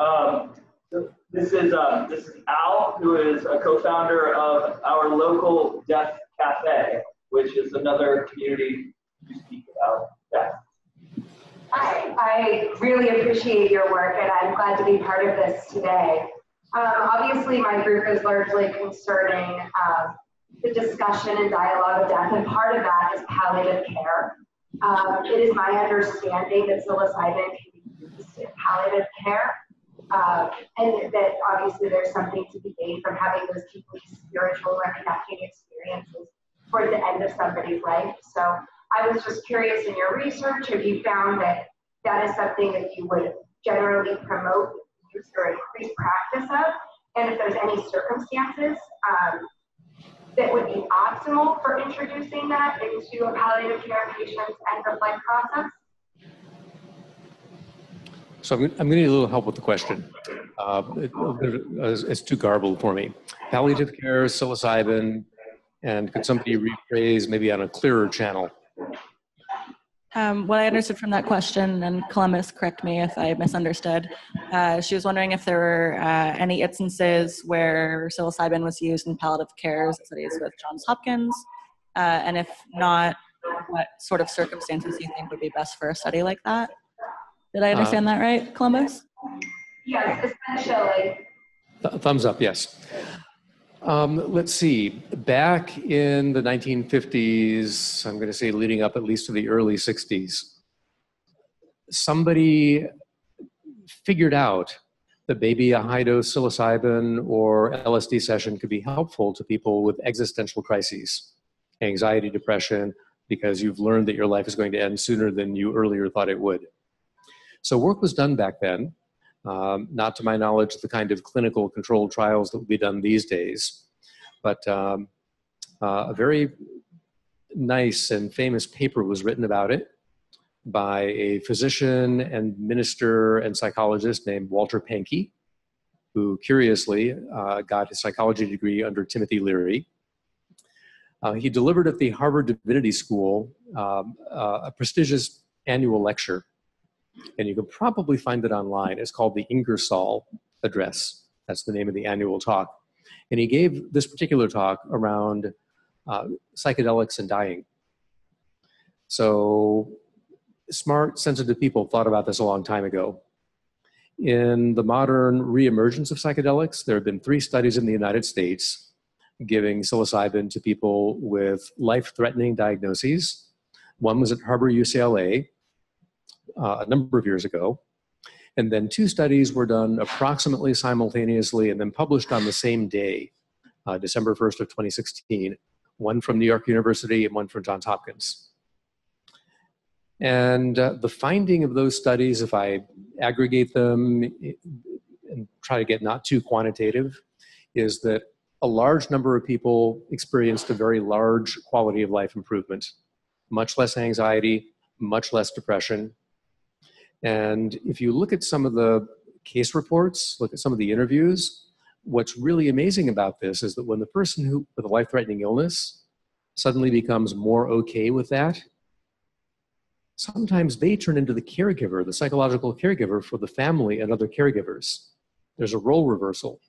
This is Al, who is a co-founder of our local Death Cafe, which is another community to speak about death. Hi, I really appreciate your work and I'm glad to be part of this today. Obviously, my group is largely concerning the discussion and dialogue of death, and part of that is palliative care. It is my understanding that psilocybin can be used in palliative care, and that obviously there's something to be gained from having those deeply spiritual reconnecting experiences toward the end of somebody's life. So I was just curious, in your research, have you found that that is something that you would generally promote use or increase practice of? And if there's any circumstances that would be optimal for introducing that into a palliative care patient's end-of-life process? So I'm going to need a little help with the question. It's too garbled for me. Palliative care, psilocybin, and could somebody rephrase maybe on a clearer channel? What I understood from that question, and Columbus, correct me if I misunderstood, she was wondering if there were any instances where psilocybin was used in palliative care studies with Johns Hopkins, and if not, what sort of circumstances do you think would be best for a study like that? Did I understand that right, Columbus? Yes, essentially. Thumbs up, yes. Let's see, back in the 1950s, I'm going to say leading up at least to the early 60s, somebody figured out that maybe a high-dose psilocybin or LSD session could be helpful to people with existential crises, anxiety, depression, because you've learned that your life is going to end sooner than you earlier thought it would. So work was done back then, not to my knowledge the kind of clinical controlled trials that would be done these days, but a very nice and famous paper was written about it by a physician and minister and psychologist named Walter Pankey, who curiously got his psychology degree under Timothy Leary. He delivered at the Harvard Divinity School a prestigious annual lecture, and you can probably find it online. It's called the Ingersoll Address. That's the name of the annual talk. And he gave this particular talk around psychedelics and dying. So smart, sensitive people thought about this a long time ago. In the modern reemergence of psychedelics, there have been 3 studies in the United States giving psilocybin to people with life-threatening diagnoses. One was at Harbor UCLA a number of years ago. And then 2 studies were done approximately simultaneously and then published on the same day, December 1st of 2016, one from New York University and one from Johns Hopkins. And the finding of those studies, if I aggregate them and try to get not too quantitative, is that a large number of people experienced a very large quality of life improvement, much less anxiety, much less depression. And if you look at some of the case reports, look at some of the interviews, what's really amazing about this is that when the person with a life-threatening illness suddenly becomes more okay with that, sometimes they turn into the caregiver, the psychological caregiver for the family and other caregivers. There's a role reversal.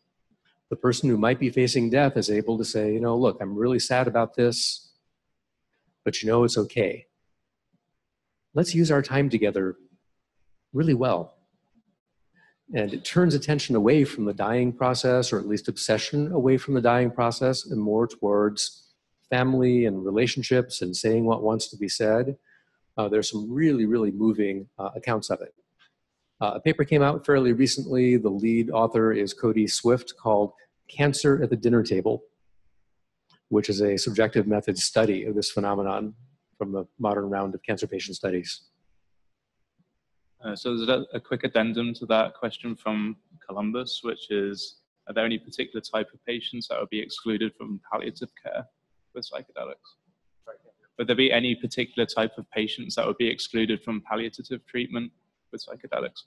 The person who might be facing death is able to say, you know, look, I'm really sad about this, but you know, it's okay. Let's use our time together really well. And it turns attention away from the dying process, or at least obsession away from the dying process, and more towards family and relationships and saying what wants to be said. There's some really, really moving accounts of it. A paper came out fairly recently. The lead author is Cody Swift, called Cancer at the Dinner Table, which is a subjective method study of this phenomenon from the modern round of cancer patient studies. So there's a quick addendum to that question from Columbus, which is, are there any particular type of patients that would be excluded from palliative care with psychedelics? Would there be any particular type of patients that would be excluded from palliative treatment with psychedelics?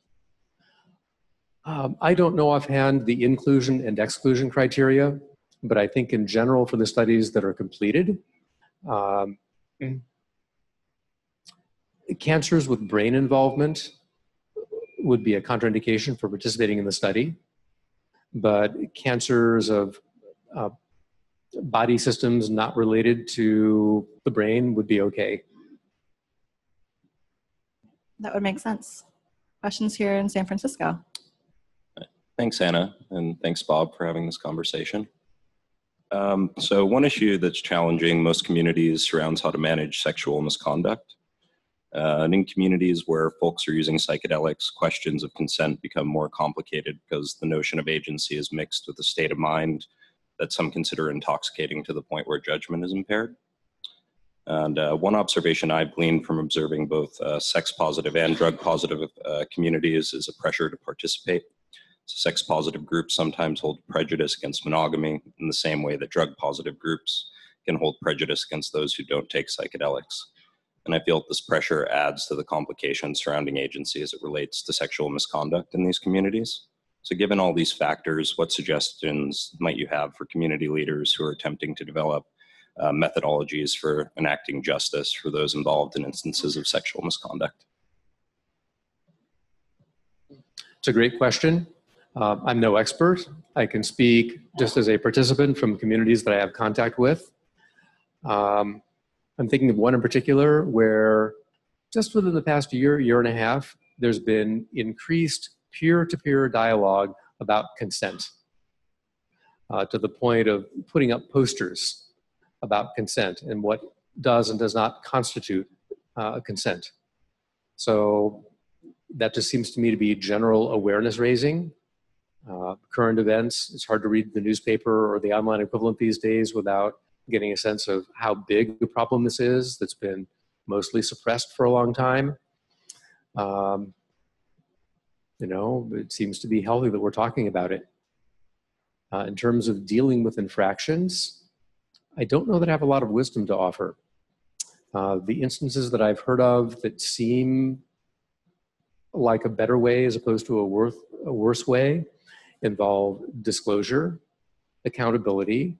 I don't know offhand the inclusion and exclusion criteria, but I think in general for the studies that are completed, cancers with brain involvement would be a contraindication for participating in the study, but cancers of body systems not related to the brain would be okay. That would make sense. Questions here in San Francisco? Thanks, Anna, and thanks, Bob, for having this conversation. So one issue that's challenging most communities surrounds how to manage sexual misconduct. And in communities where folks are using psychedelics, questions of consent become more complicated because the notion of agency is mixed with a state of mind that some consider intoxicating to the point where judgment is impaired. And one observation I've gleaned from observing both sex-positive and drug-positive communities is a pressure to participate. So sex-positive groups sometimes hold prejudice against monogamy in the same way that drug-positive groups can hold prejudice against those who don't take psychedelics. And I feel this pressure adds to the complications surrounding agency as it relates to sexual misconduct in these communities. So given all these factors, what suggestions might you have for community leaders who are attempting to develop methodologies for enacting justice for those involved in instances of sexual misconduct? It's a great question. I'm no expert. I can speak just as a participant from communities that I have contact with. I'm thinking of one in particular where just within the past year and a half, there's been increased peer-to-peer dialogue about consent, to the point of putting up posters about consent and what does and does not constitute consent. So that just seems to me to be general awareness raising. Current events, it's hard to read the newspaper or the online equivalent these days without getting a sense of how big a problem this is that's been mostly suppressed for a long time. You know, it seems to be healthy that we're talking about it. In terms of dealing with infractions, I don't know that I have a lot of wisdom to offer. The instances that I've heard of that seem like a better way as opposed to a worse way involve disclosure, accountability,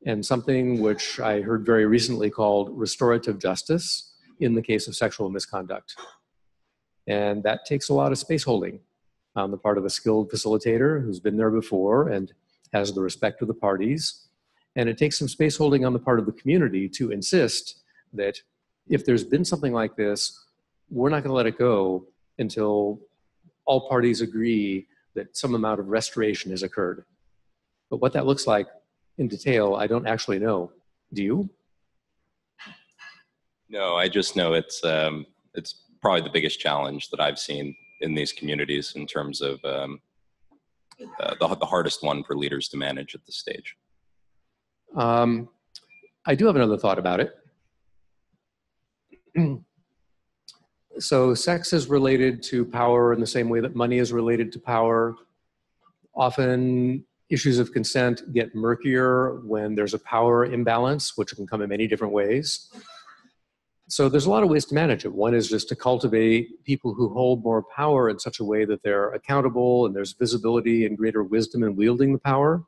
and something which I heard very recently called restorative justice in the case of sexual misconduct. And that takes a lot of space holding on the part of a skilled facilitator who's been there before and has the respect of the parties. And it takes some space holding on the part of the community to insist that if there's been something like this, we're not going to let it go until all parties agree that some amount of restoration has occurred. But what that looks like in detail, I don't actually know. Do you? No, I just know it's probably the biggest challenge that I've seen in these communities in terms of the hardest one for leaders to manage at this stage. I do have another thought about it. So sex is related to power in the same way that money is related to power. Often issues of consent get murkier when there's a power imbalance, which can come in many different ways. So there's a lot of ways to manage it. One is just to cultivate people who hold more power in such a way that they're accountable and there's visibility and greater wisdom in wielding the power.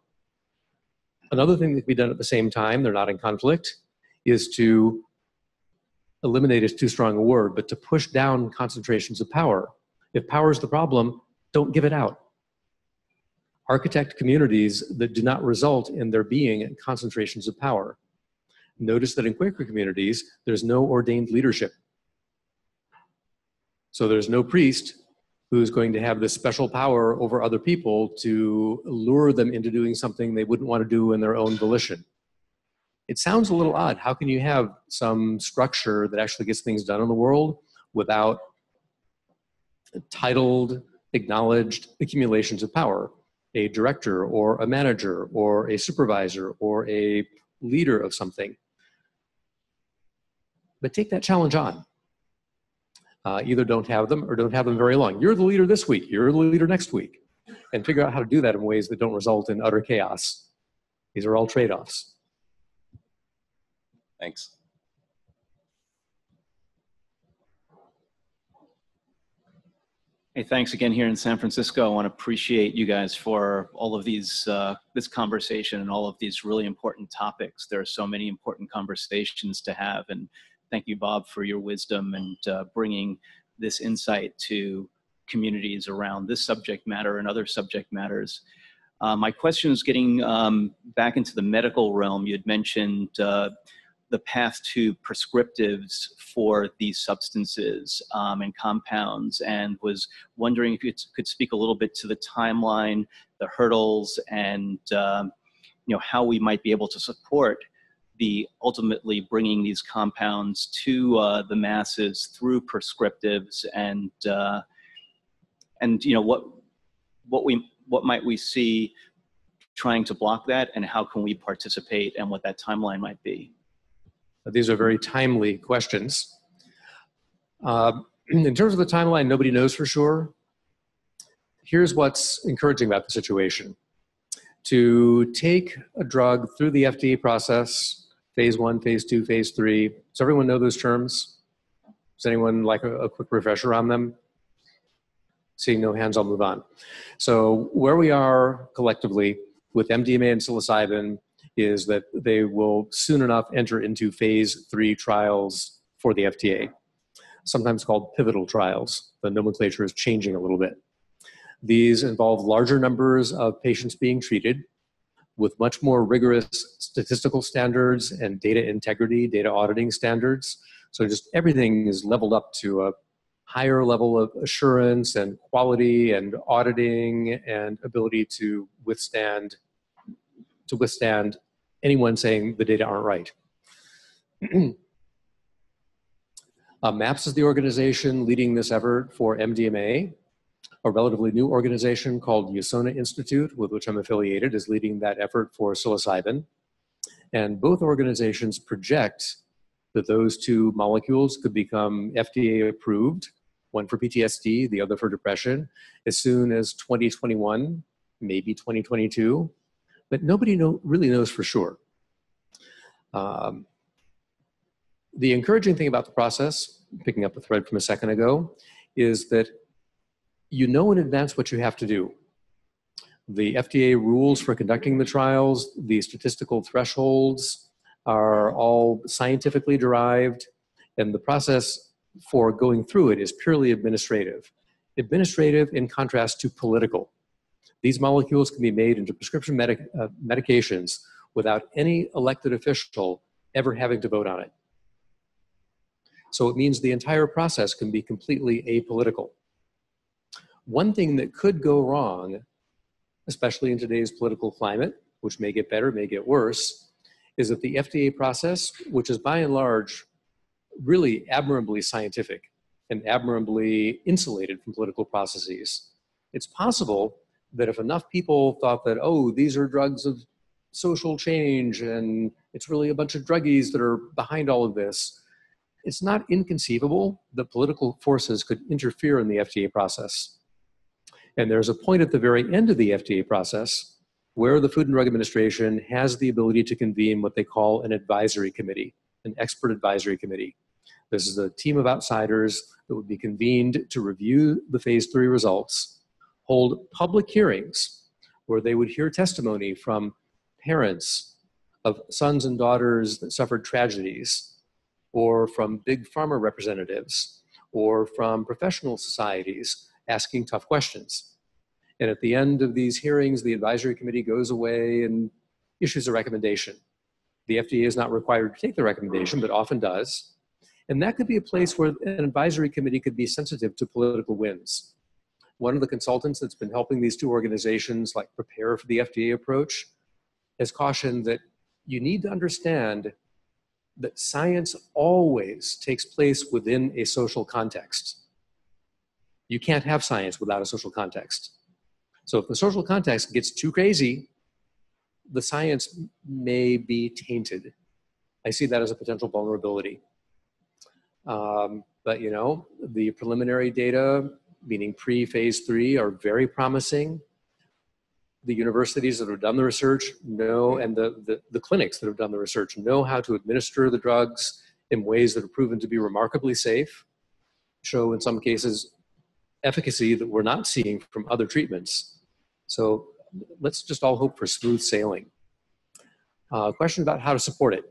Another thing that can be done at the same time, they're not in conflict, is to eliminate is too strong a word, but to push down concentrations of power. If power is the problem, don't give it out. Architect communities that do not result in there being concentrations of power. Notice that in Quaker communities, there's no ordained leadership. So there's no priest who's going to have this special power over other people to lure them into doing something they wouldn't want to do in their own volition. It sounds a little odd. How can you have some structure that actually gets things done in the world without titled, acknowledged accumulations of power? A director or a manager or a supervisor or a leader of something. But take that challenge on. Either don't have them or don't have them very long. You're the leader this week, you're the leader next week. And figure out how to do that in ways that don't result in utter chaos. These are all trade-offs. Thanks. Hey, thanks again here in San Francisco. I want to appreciate you guys for all of these, this conversation and all of these really important topics. There are so many important conversations to have, and thank you, Bob, for your wisdom and bringing this insight to communities around this subject matter and other subject matters. My question is getting back into the medical realm. You had mentioned the path to prescriptives for these substances and compounds, and was wondering if you could speak a little bit to the timeline, the hurdles, and how we might be able to support the ultimately bringing these compounds to the masses through prescriptives, and what might we see trying to block that, and how can we participate, and what that timeline might be. These are very timely questions. In terms of the timeline, nobody knows for sure. Here's what's encouraging about the situation. To take a drug through the FDA process, phase 1, phase 2, phase 3. Does everyone know those terms? Does anyone like a quick refresher on them? Seeing no hands, I'll move on. So where we are collectively with MDMA and psilocybin is that they will soon enough enter into phase 3 trials for the FDA, sometimes called pivotal trials. The nomenclature is changing a little bit. These involve larger numbers of patients being treated with much more rigorous statistical standards and data integrity, data auditing standards. So just everything is leveled up to higher level of assurance and quality and auditing and ability to withstand anyone saying the data aren't right. MAPS is the organization leading this effort for MDMA. A relatively new organization called USONA Institute, with which I'm affiliated, is leading that effort for psilocybin. And both organizations project that those two molecules could become FDA approved, one for PTSD, the other for depression, as soon as 2021, maybe 2022, but nobody really knows for sure. The encouraging thing about the process, picking up a thread from a second ago, is that you know in advance what you have to do. The FDA rules for conducting the trials, the statistical thresholds are all scientifically derived, and the process for going through it is purely administrative. Administrative in contrast to political. These molecules can be made into prescription medications without any elected official ever having to vote on it. So it means the entire process can be completely apolitical. One thing that could go wrong, especially in today's political climate, which may get better, may get worse, is that the FDA process, which is by and large really admirably scientific and admirably insulated from political processes, it's possible that if enough people thought that, oh, these are drugs of social change and it's really a bunch of druggies that are behind all of this, it's not inconceivable that political forces could interfere in the FDA process. And there's a point at the very end of the FDA process where the Food and Drug Administration has the ability to convene what they call an advisory committee, an expert advisory committee. This is a team of outsiders that would be convened to review the phase 3 results, hold public hearings where they would hear testimony from parents of sons and daughters that suffered tragedies, or from big pharma representatives, or from professional societies asking tough questions. And at the end of these hearings, the advisory committee goes away and issues a recommendation. The FDA is not required to take the recommendation, but often does. And that could be a place where an advisory committee could be sensitive to political winds. One of the consultants that's been helping these two organizations prepare for the FDA approach has cautioned that you need to understand that science always takes place within a social context. You can't have science without a social context. So if the social context gets too crazy, the science may be tainted. I see that as a potential vulnerability. But the preliminary data, meaning pre-phase 3, are very promising. The universities that have done the research know, and the clinics that have done the research know how to administer the drugs in ways that have proven to be remarkably safe, show in some cases efficacy that we're not seeing from other treatments. So let's just all hope for smooth sailing. Question about how to support it.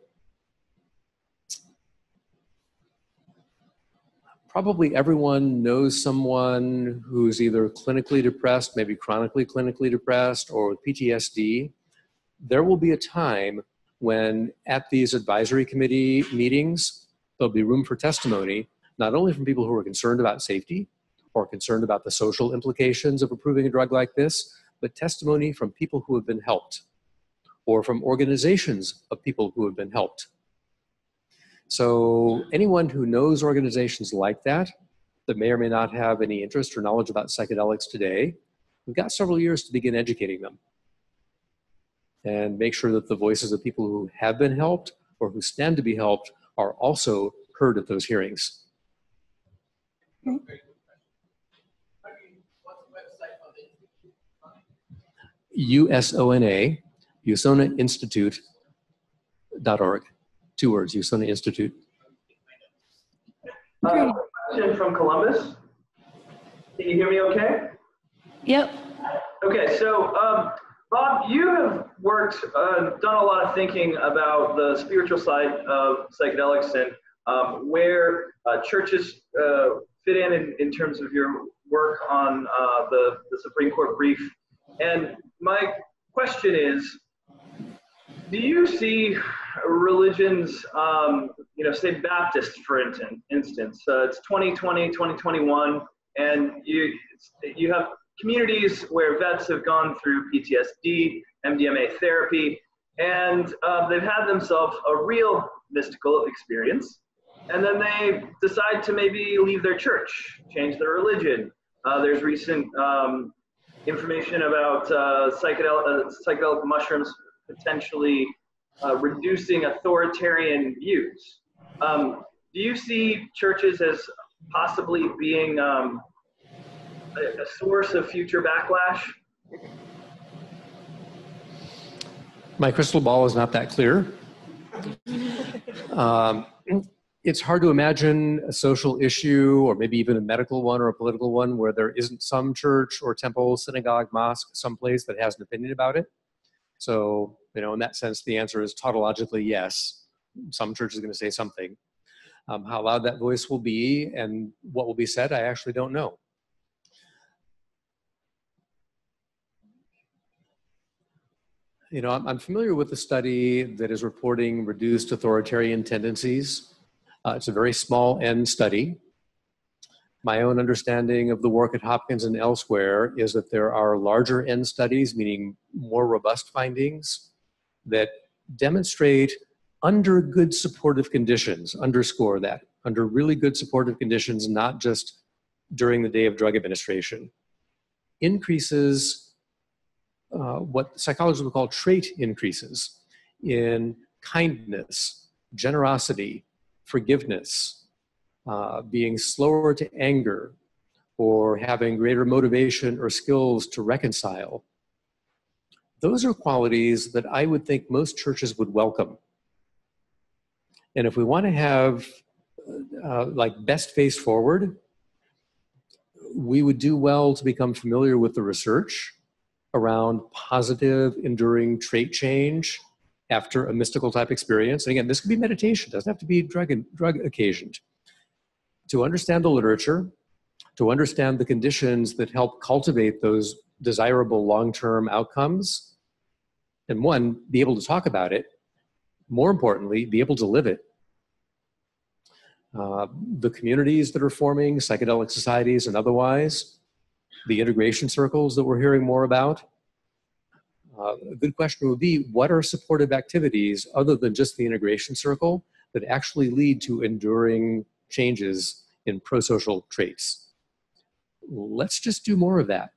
Probably everyone knows someone who's either clinically depressed, maybe chronically clinically depressed, or with PTSD. There will be a time when at these advisory committee meetings, there'll be room for testimony, not only from people who are concerned about safety or concerned about the social implications of approving a drug like this, but testimony from people who have been helped, or from organizations of people who have been helped. So anyone who knows organizations like that may or may not have any interest or knowledge about psychedelics today, we've got several years to begin educating them and make sure that the voices of people who have been helped or who stand to be helped are also heard at those hearings. USONA, USONAinstitute.org. 2 words, USONA Institute. Question from Columbus. Can you hear me okay? Yep. Okay, so Bob, you have worked, done a lot of thinking about the spiritual side of psychedelics and where churches fit in terms of your work on the Supreme Court brief. And my question is, Do you see religions, say Baptist, for instance, it's 2020, 2021, and you have communities where vets have gone through PTSD, MDMA therapy, and they've had themselves a real mystical experience, and then they decide to maybe leave their church, change their religion. There's recent information about psychedelic mushrooms potentially reducing authoritarian views. Do you see churches as possibly being a source of future backlash? My crystal ball is not that clear. It's hard to imagine a social issue, or maybe even a medical one or a political one, where there isn't some church or temple, synagogue, mosque, someplace that has an opinion about it. So, in that sense, the answer is tautologically yes. Some church is going to say something. How loud that voice will be and what will be said, I actually don't know. I'm familiar with the study that is reporting reduced authoritarian tendencies. It's a very small N study. My own understanding of the work at Hopkins and elsewhere is that there are larger N studies, meaning more robust findings, that demonstrate under good supportive conditions, underscore that, under really good supportive conditions, not just during the day of drug administration, increases what psychologists would call trait increases in kindness, generosity, forgiveness, being slower to anger, or having greater motivation or skills to reconcile. Those are qualities that I would think most churches would welcome. And if we want to have best face forward, we would do well to become familiar with the research around positive, enduring trait change after a mystical type experience. And again, this could be meditation, doesn't have to be drug occasioned. To understand the literature, to understand the conditions that help cultivate those desirable long-term outcomes, and one, be able to talk about it, more importantly, be able to live it. The communities that are forming, psychedelic societies and otherwise, the integration circles that we're hearing more about. A good question would be, what are supportive activities other than just the integration circle that actually lead to enduring changes in prosocial traits? Let's just do more of that.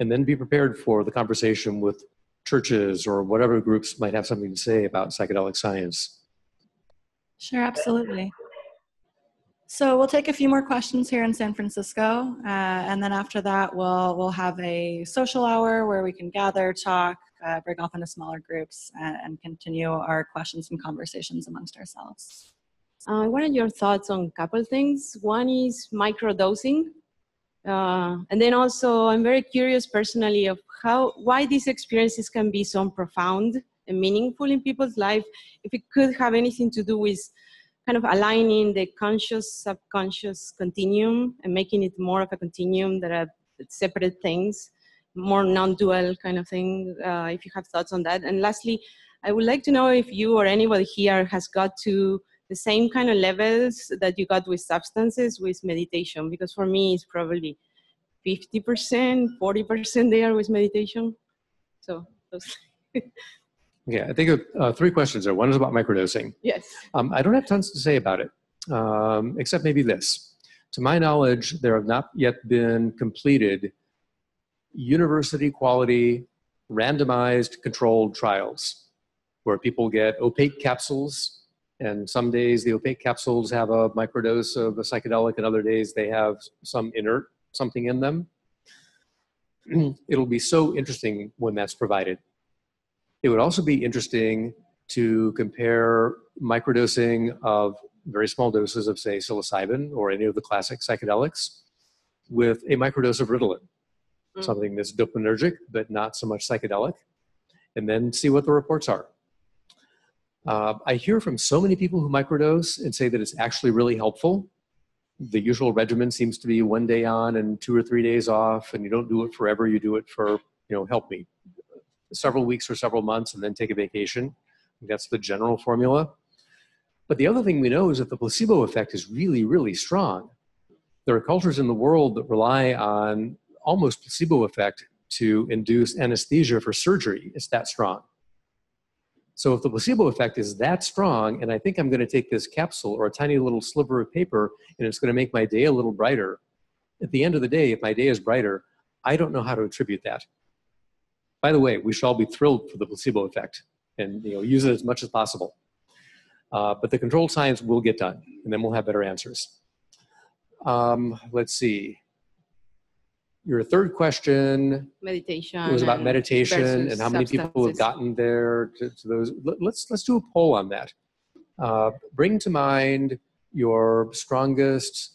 And then be prepared for the conversation with churches or whatever groups might have something to say about psychedelic science. Sure, absolutely. So we'll take a few more questions here in San Francisco, and then after that we'll have a social hour where we can gather, talk, break off into smaller groups, and continue our questions and conversations amongst ourselves. What are your thoughts on a couple things? One is microdosing, and then also I'm very curious personally of why these experiences can be so profound and meaningful in people's life, if it could have anything to do with kind of aligning the conscious, subconscious continuum and making it more of a continuum that are separate things, more non-dual kind of thing, if you have thoughts on that. And lastly, I would like to know if you or anybody here has got to the same kind of levels that you got with substances with meditation, because for me it's probably 50%, 40% there with meditation. So those. Yeah, I think of three questions there. One is about microdosing. Yes. I don't have tons to say about it, except maybe this. To my knowledge, there have not yet been completed university quality, randomized controlled trials where people get opaque capsules, and some days the opaque capsules have a microdose of a psychedelic, and other days they have some inert something in them. It'll be so interesting when that's provided. It would also be interesting to compare microdosing of very small doses of, say, psilocybin or any of the classic psychedelics with a microdose of Ritalin, something that's dopaminergic but not so much psychedelic, and then see what the reports are. I hear from so many people who microdose and say that it's actually really helpful. The usual regimen seems to be 1 day on and 2 or 3 days off, and you don't do it forever, you do it for, help me, several weeks or several months and then take a vacation. That's the general formula. But the other thing we know is that the placebo effect is really, really strong. There are cultures in the world that rely on almost placebo effect to induce anesthesia for surgery. It's that strong. So if the placebo effect is that strong, and I think I'm going to take this capsule or a tiny little sliver of paper and it's going to make my day a little brighter, at the end of the day, if my day is brighter, I don't know how to attribute that. By the way, we should all be thrilled for the placebo effect and use it as much as possible. But the controlled science will get done, and then we'll have better answers. Let's see. Your third question meditation was about meditation and how many people have substances. gotten there to those. Let's do a poll on that. Bring to mind your strongest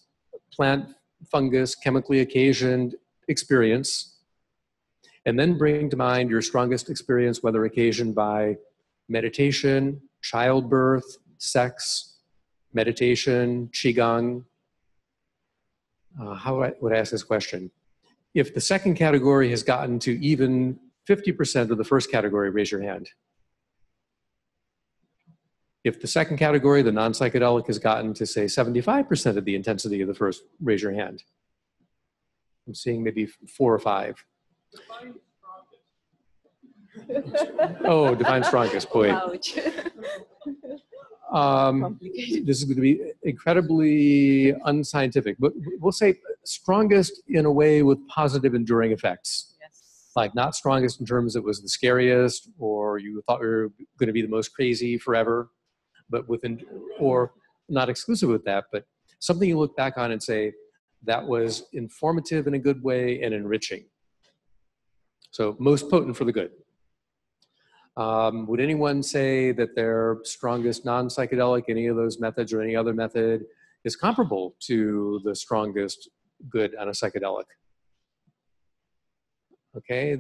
plant, fungus, chemically occasioned experience, and then bring to mind your strongest experience, whether occasioned by meditation, childbirth, sex, meditation, qigong. How would I ask this question? If the second category has gotten to even 50% of the first category, raise your hand. If the second category, the non-psychedelic, has gotten to, say, 75% of the intensity of the first, raise your hand. I'm seeing maybe 4 or 5. Oh, define strongest, boy. Ouch. This is going to be incredibly unscientific, but we'll say strongest in a way with positive enduring effects. Yes. Like not strongest in terms it was the scariest or you thought you were going to be the most crazy forever, but within, or not exclusive with that, but something you look back on and say, that was informative in a good way and enriching. So most potent for the good. Would anyone say that their strongest non-psychedelic, any of those methods or any other method, is comparable to the strongest good on a psychedelic? Okay,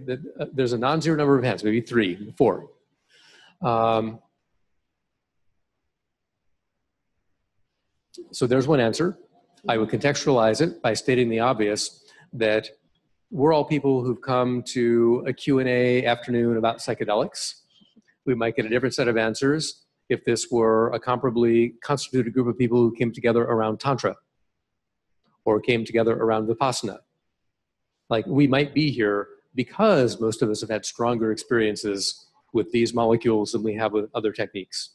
there's a non-zero number of hands, maybe 3, 4. So there's one answer. I would contextualize it by stating the obvious, that we're all people who've come to a Q&A afternoon about psychedelics. We might get a different set of answers if this were a comparably constituted group of people who came together around Tantra or came together around Vipassana. Like, we might be here because most of us have had stronger experiences with these molecules than we have with other techniques.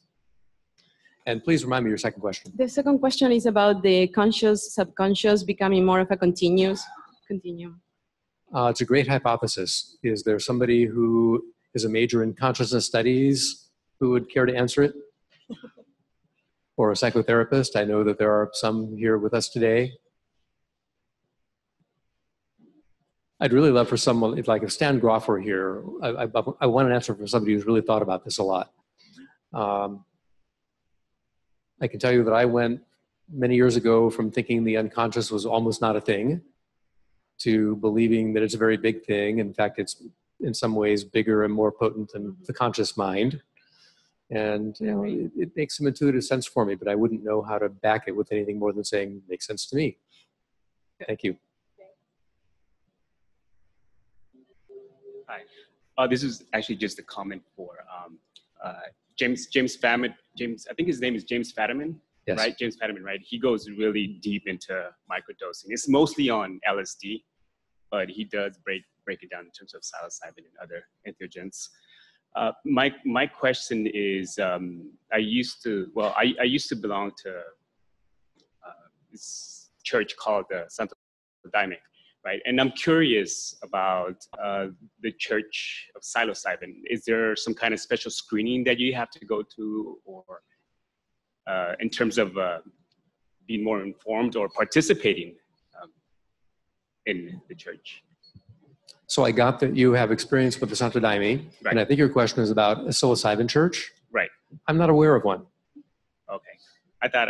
And please remind me your second question. The second question is about the conscious, subconscious becoming more of a continuum. It's a great hypothesis. Is there somebody who is a major in consciousness studies who would care to answer it? Or a psychotherapist? I know that there are some here with us today. I'd really love for someone, like if Stan Groff were here, I want an answer from somebody who's really thought about this a lot. I can tell you that I went many years ago from thinking the unconscious was almost not a thing to believing that it's a very big thing. In fact, it's in some ways bigger and more potent than the conscious mind. And it makes some intuitive sense for me, but I wouldn't know how to back it with anything more than saying, makes sense to me. Thank you. Hi. This is actually just a comment for James Fadiman. I think his name is James Fadiman, yes. Right? James Fadiman, right? He goes really deep into microdosing. It's mostly on LSD, but he does break it down in terms of psilocybin and other entheogens. My question is, I used to belong to this church called the Psychedelic, right? And I'm curious about the Church of Psilocybin. Is there some kind of special screening that you have to go to, or in terms of being more informed or participating in the church? So I got that you have experience with the Santo Daime, right. And I think your question is about a psilocybin church? Right. I'm not aware of one. Okay.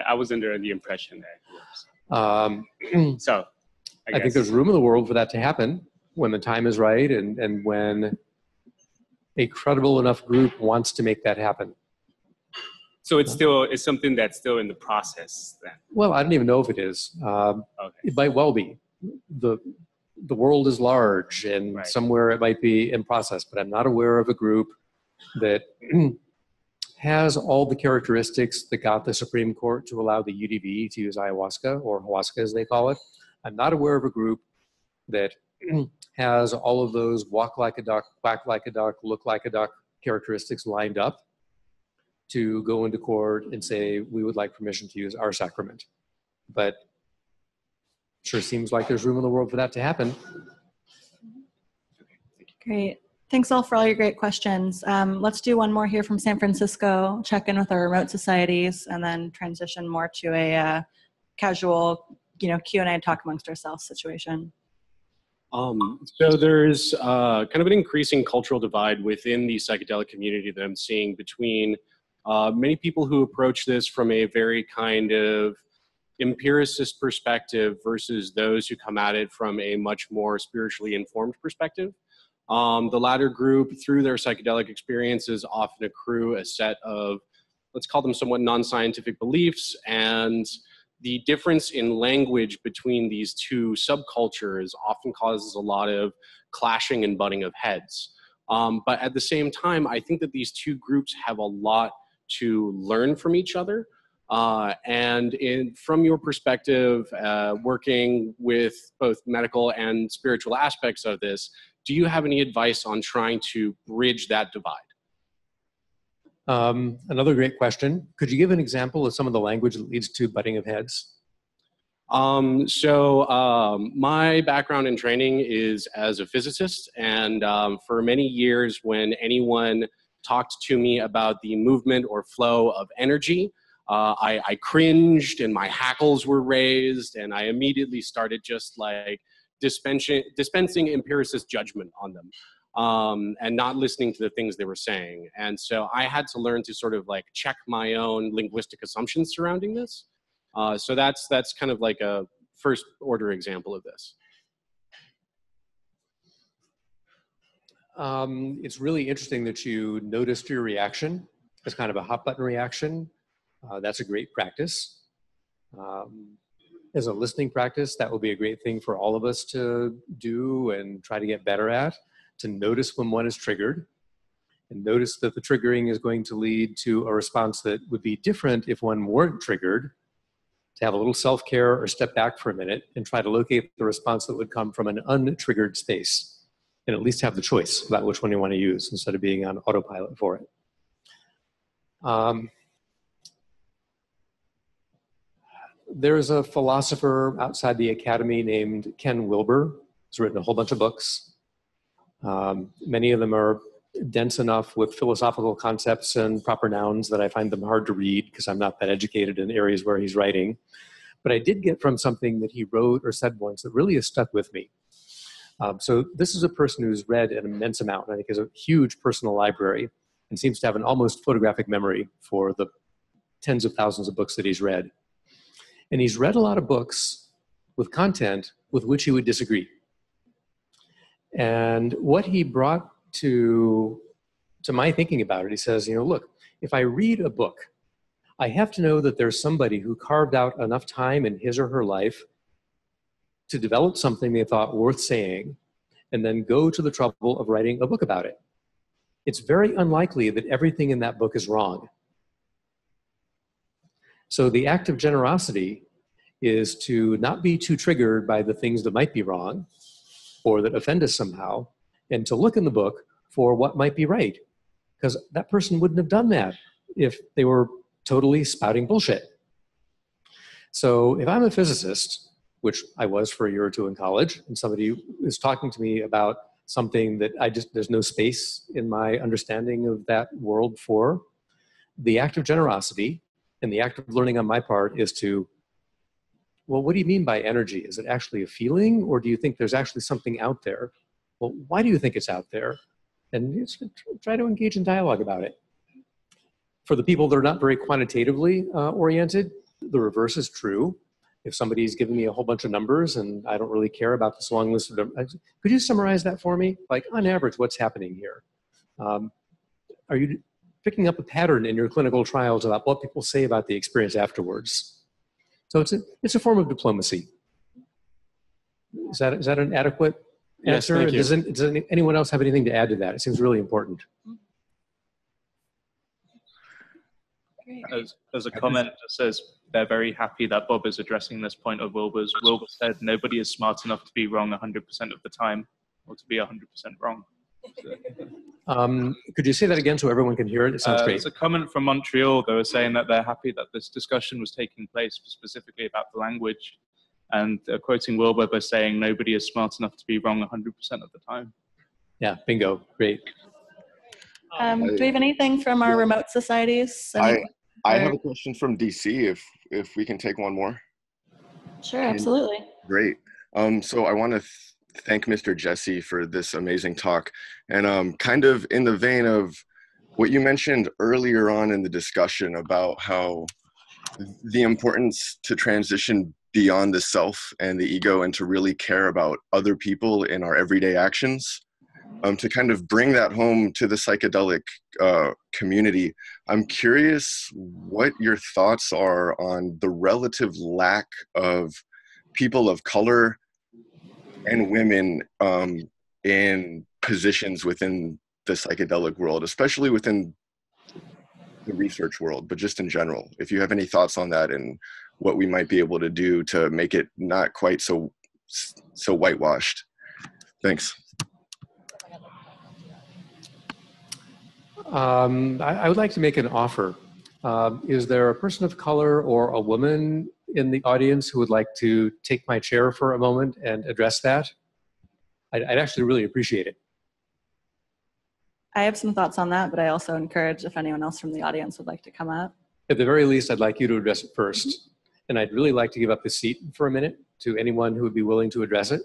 I was under the impression that so I think there's room in the world for that to happen when the time is right and when a credible enough group wants to make that happen. So it's something that's still in the process then? Well, I don't even know if it is. Okay. It might well be. the world is large and somewhere it might be in process, but I'm not aware of a group that has all the characteristics that got the Supreme Court to allow the UDV to use ayahuasca, or ayahuasca as they call it. I'm not aware of a group that has all of those walk like a duck, quack like a duck, look like a duck characteristics lined up to go into court and say, we would like permission to use our sacrament. But sure seems like there's room in the world for that to happen. Great. Thanks all for all your great questions. Let's do one more here from San Francisco, check in with our remote societies, and then transition more to a casual, Q&A talk amongst ourselves situation. So there's kind of an increasing cultural divide within the psychedelic community that I'm seeing between many people who approach this from a very kind of empiricist perspective versus those who come at it from a much more spiritually informed perspective. The latter group, through their psychedelic experiences, often accrue a set of, let's call them somewhat non-scientific beliefs, and the difference in language between these two subcultures often causes a lot of clashing and butting of heads. But at the same time, I think that these two groups have a lot to learn from each other. From your perspective, working with both medical and spiritual aspects of this, do you have any advice on trying to bridge that divide? Another great question. Could you give an example of some of the language that leads to butting of heads? My background and training is as a physicist, and for many years when anyone talked to me about the movement or flow of energy, I cringed and my hackles were raised, and I immediately started just like dispensing empiricist judgment on them, and not listening to the things they were saying. And so I had to learn to sort of like check my own linguistic assumptions surrounding this. So that's kind of like a first order example of this. It's really interesting that you noticed your reaction as kind of a hot button reaction. That's a great practice. As a listening practice, that will be a great thing for all of us to do and try to get better at, to notice when one is triggered and notice that the triggering is going to lead to a response that would be different if one weren't triggered, to have a little self-care or step back for a minute and try to locate the response that would come from an untriggered space, and at least have the choice about which one you want to use instead of being on autopilot for it. There's a philosopher outside the academy named Ken Wilber. He's written a whole bunch of books. Many of them are dense enough with philosophical concepts and proper nouns that I find them hard to read because I'm not that educated in areas where he's writing. But I did get from something that he wrote or said once that really has stuck with me. So this is a person who's read an immense amount, and I think has a huge personal library and seems to have an almost photographic memory for the tens of thousands of books that he's read. And he's read a lot of books with content with which he would disagree. And what he brought to my thinking about it, he says, look, if I read a book, I have to know that there's somebody who carved out enough time in his or her life to develop something they thought worth saying, and then go to the trouble of writing a book about it. It's very unlikely that everything in that book is wrong. So the act of generosity is to not be too triggered by the things that might be wrong or that offend us somehow, and to look in the book for what might be right. Because that person wouldn't have done that if they were totally spouting bullshit. So if I'm a physicist, which I was for a year or two in college, and somebody is talking to me about something that there's no space in my understanding of that world for, the act of generosity and the act of learning on my part is to, well, what do you mean by energy? Is it actually a feeling, or do you think there's actually something out there? Well, why do you think it's out there? And try to engage in dialogue about it. For the people that are not very quantitatively oriented, the reverse is true. If somebody's giving me a whole bunch of numbers and I don't really care about this long list of them, could you summarize that for me? Like, on average, what's happening here? Are you picking up a pattern in your clinical trials about what people say about the experience afterwards? So it's a form of diplomacy. Is that an adequate Yes, answer? thank you. Does anyone else have anything to add to that? It seems really important. As a comment that says they're very happy that Bob is addressing this point of Wilbur's. Wilbur said nobody is smart enough to be wrong 100% of the time, or to be 100% wrong. Could you say that again so everyone can hear it? It sounds great. There's a comment from Montreal. They were saying that they're happy that this discussion was taking place specifically about the language. And quoting Wilbur by saying nobody is smart enough to be wrong 100% of the time. Yeah, bingo, great. Do we have anything from our remote societies? I have a question from DC, if we can take one more. Sure, absolutely. Great. So I want to thank Mr. Jesse for this amazing talk. And kind of in the vein of what you mentioned earlier on in the discussion about how the importance to transition beyond the self and the ego and to really care about other people in our everyday actions. To kind of bring that home to the psychedelic community, I'm curious what your thoughts are on the relative lack of people of color and women in positions within the psychedelic world, especially within the research world, but just in general. If you have any thoughts on that and what we might be able to do to make it not quite so whitewashed. Thanks. I would like to make an offer. Is there a person of color or a woman in the audience who would like to take my chair for a moment and address that? I'd actually really appreciate it. I have some thoughts on that, but I also encourage if anyone else from the audience would like to come up. At the very least, I'd like you to address it first. And I'd really like to give up the seat for a minute to anyone who would be willing to address it.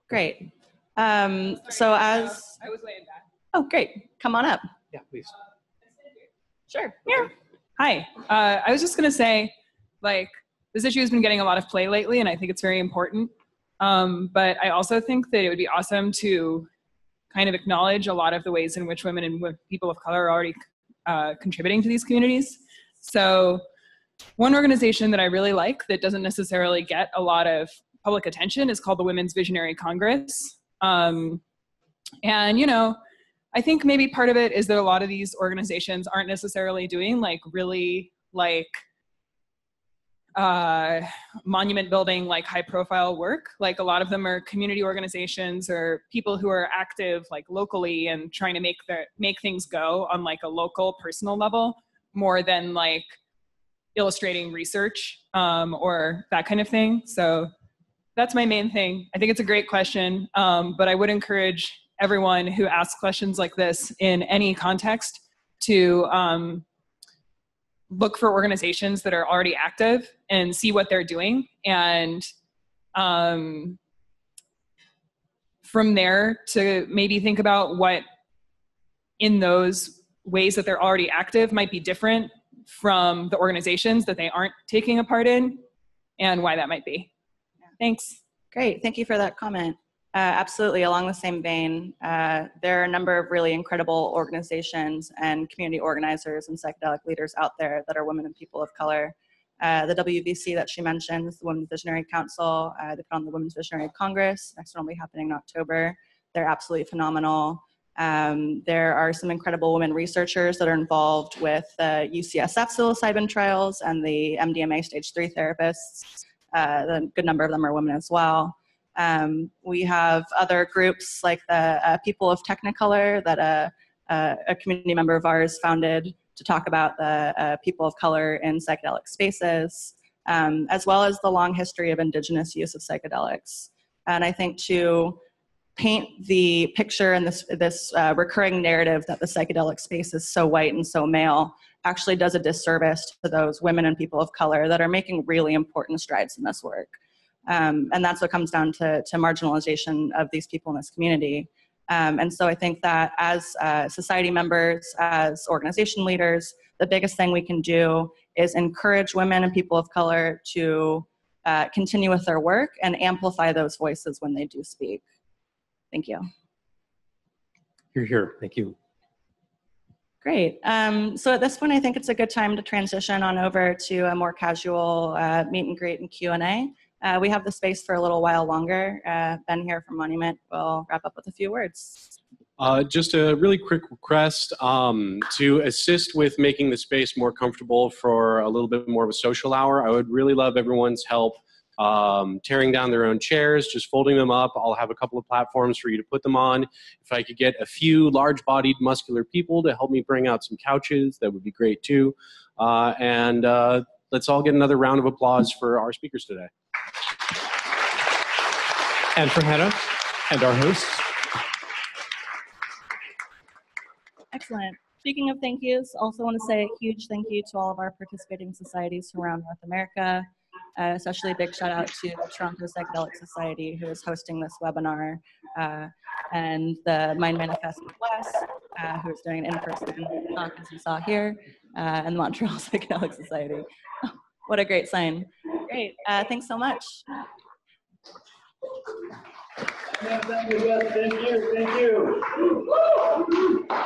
Great. So as I was laying back. Oh, great. Come on up. Yeah, please. Sure. Yeah. Hi. I was just going to say, like, this issue has been getting a lot of play lately, and I think it's very important. But I also think that it would be awesome to kind of acknowledge a lot of the ways in which women and people of color are already contributing to these communities. So one organization that I really like that doesn't necessarily get a lot of public attention is called the Women's Visionary Congress. And, you know, I think maybe part of it is that a lot of these organizations aren't necessarily doing like really like monument building, like high profile work. Like a lot of them are community organizations or people who are active like locally and trying to make things go on like a local personal level more than like illustrating research or that kind of thing. So that's my main thing. I think it's a great question, but I would encourage everyone who asks questions like this in any context to look for organizations that are already active and see what they're doing. And from there to maybe think about what in those ways that they're already active might be different from the organizations that they aren't taking a part in and why that might be. Thanks. Great. Thank you for that comment. Absolutely. Along the same vein, there are a number of really incredible organizations and community organizers and psychedelic leaders out there that are women and people of color. The WVC that she mentions, the Women's Visionary Council, they put on the Women's Visionary Congress. Next one will be happening in October. They're absolutely phenomenal. There are some incredible women researchers that are involved with the UCSF psilocybin trials and the MDMA stage 3 therapists. A good number of them are women as well. We have other groups like the People of Technicolor that a community member of ours founded to talk about the people of color in psychedelic spaces, as well as the long history of indigenous use of psychedelics. And I think to paint the picture and this recurring narrative that the psychedelic space is so white and so male actually does a disservice to those women and people of color that are making really important strides in this work. And that's what comes down to marginalization of these people in this community. And so I think that as society members, as organization leaders, the biggest thing we can do is encourage women and people of color to continue with their work and amplify those voices when they do speak. Thank you. You're here. Thank you. Great. So at this point, I think it's a good time to transition on over to a more casual meet and greet and Q&A. We have the space for a little while longer. Ben here from Monument will wrap up with a few words. Just a really quick request to assist with making the space more comfortable for a little bit more of a social hour. I would really love everyone's help tearing down their own chairs, just folding them up. I'll have a couple of platforms for you to put them on. If I could get a few large-bodied, muscular people to help me bring out some couches, that would be great too. And let's all get another round of applause for our speakers today. And for Hannah and our hosts. Excellent. Speaking of thank yous, also want to say a huge thank you to all of our participating societies around North America, especially a big shout out to the Toronto Psychedelic Society, who is hosting this webinar, and the Mind Manifest West, who is doing an in-person talk, as you saw here, and the Montreal Psychedelic Society. Oh, what a great sign. Great, thanks so much. Thank you, thank you.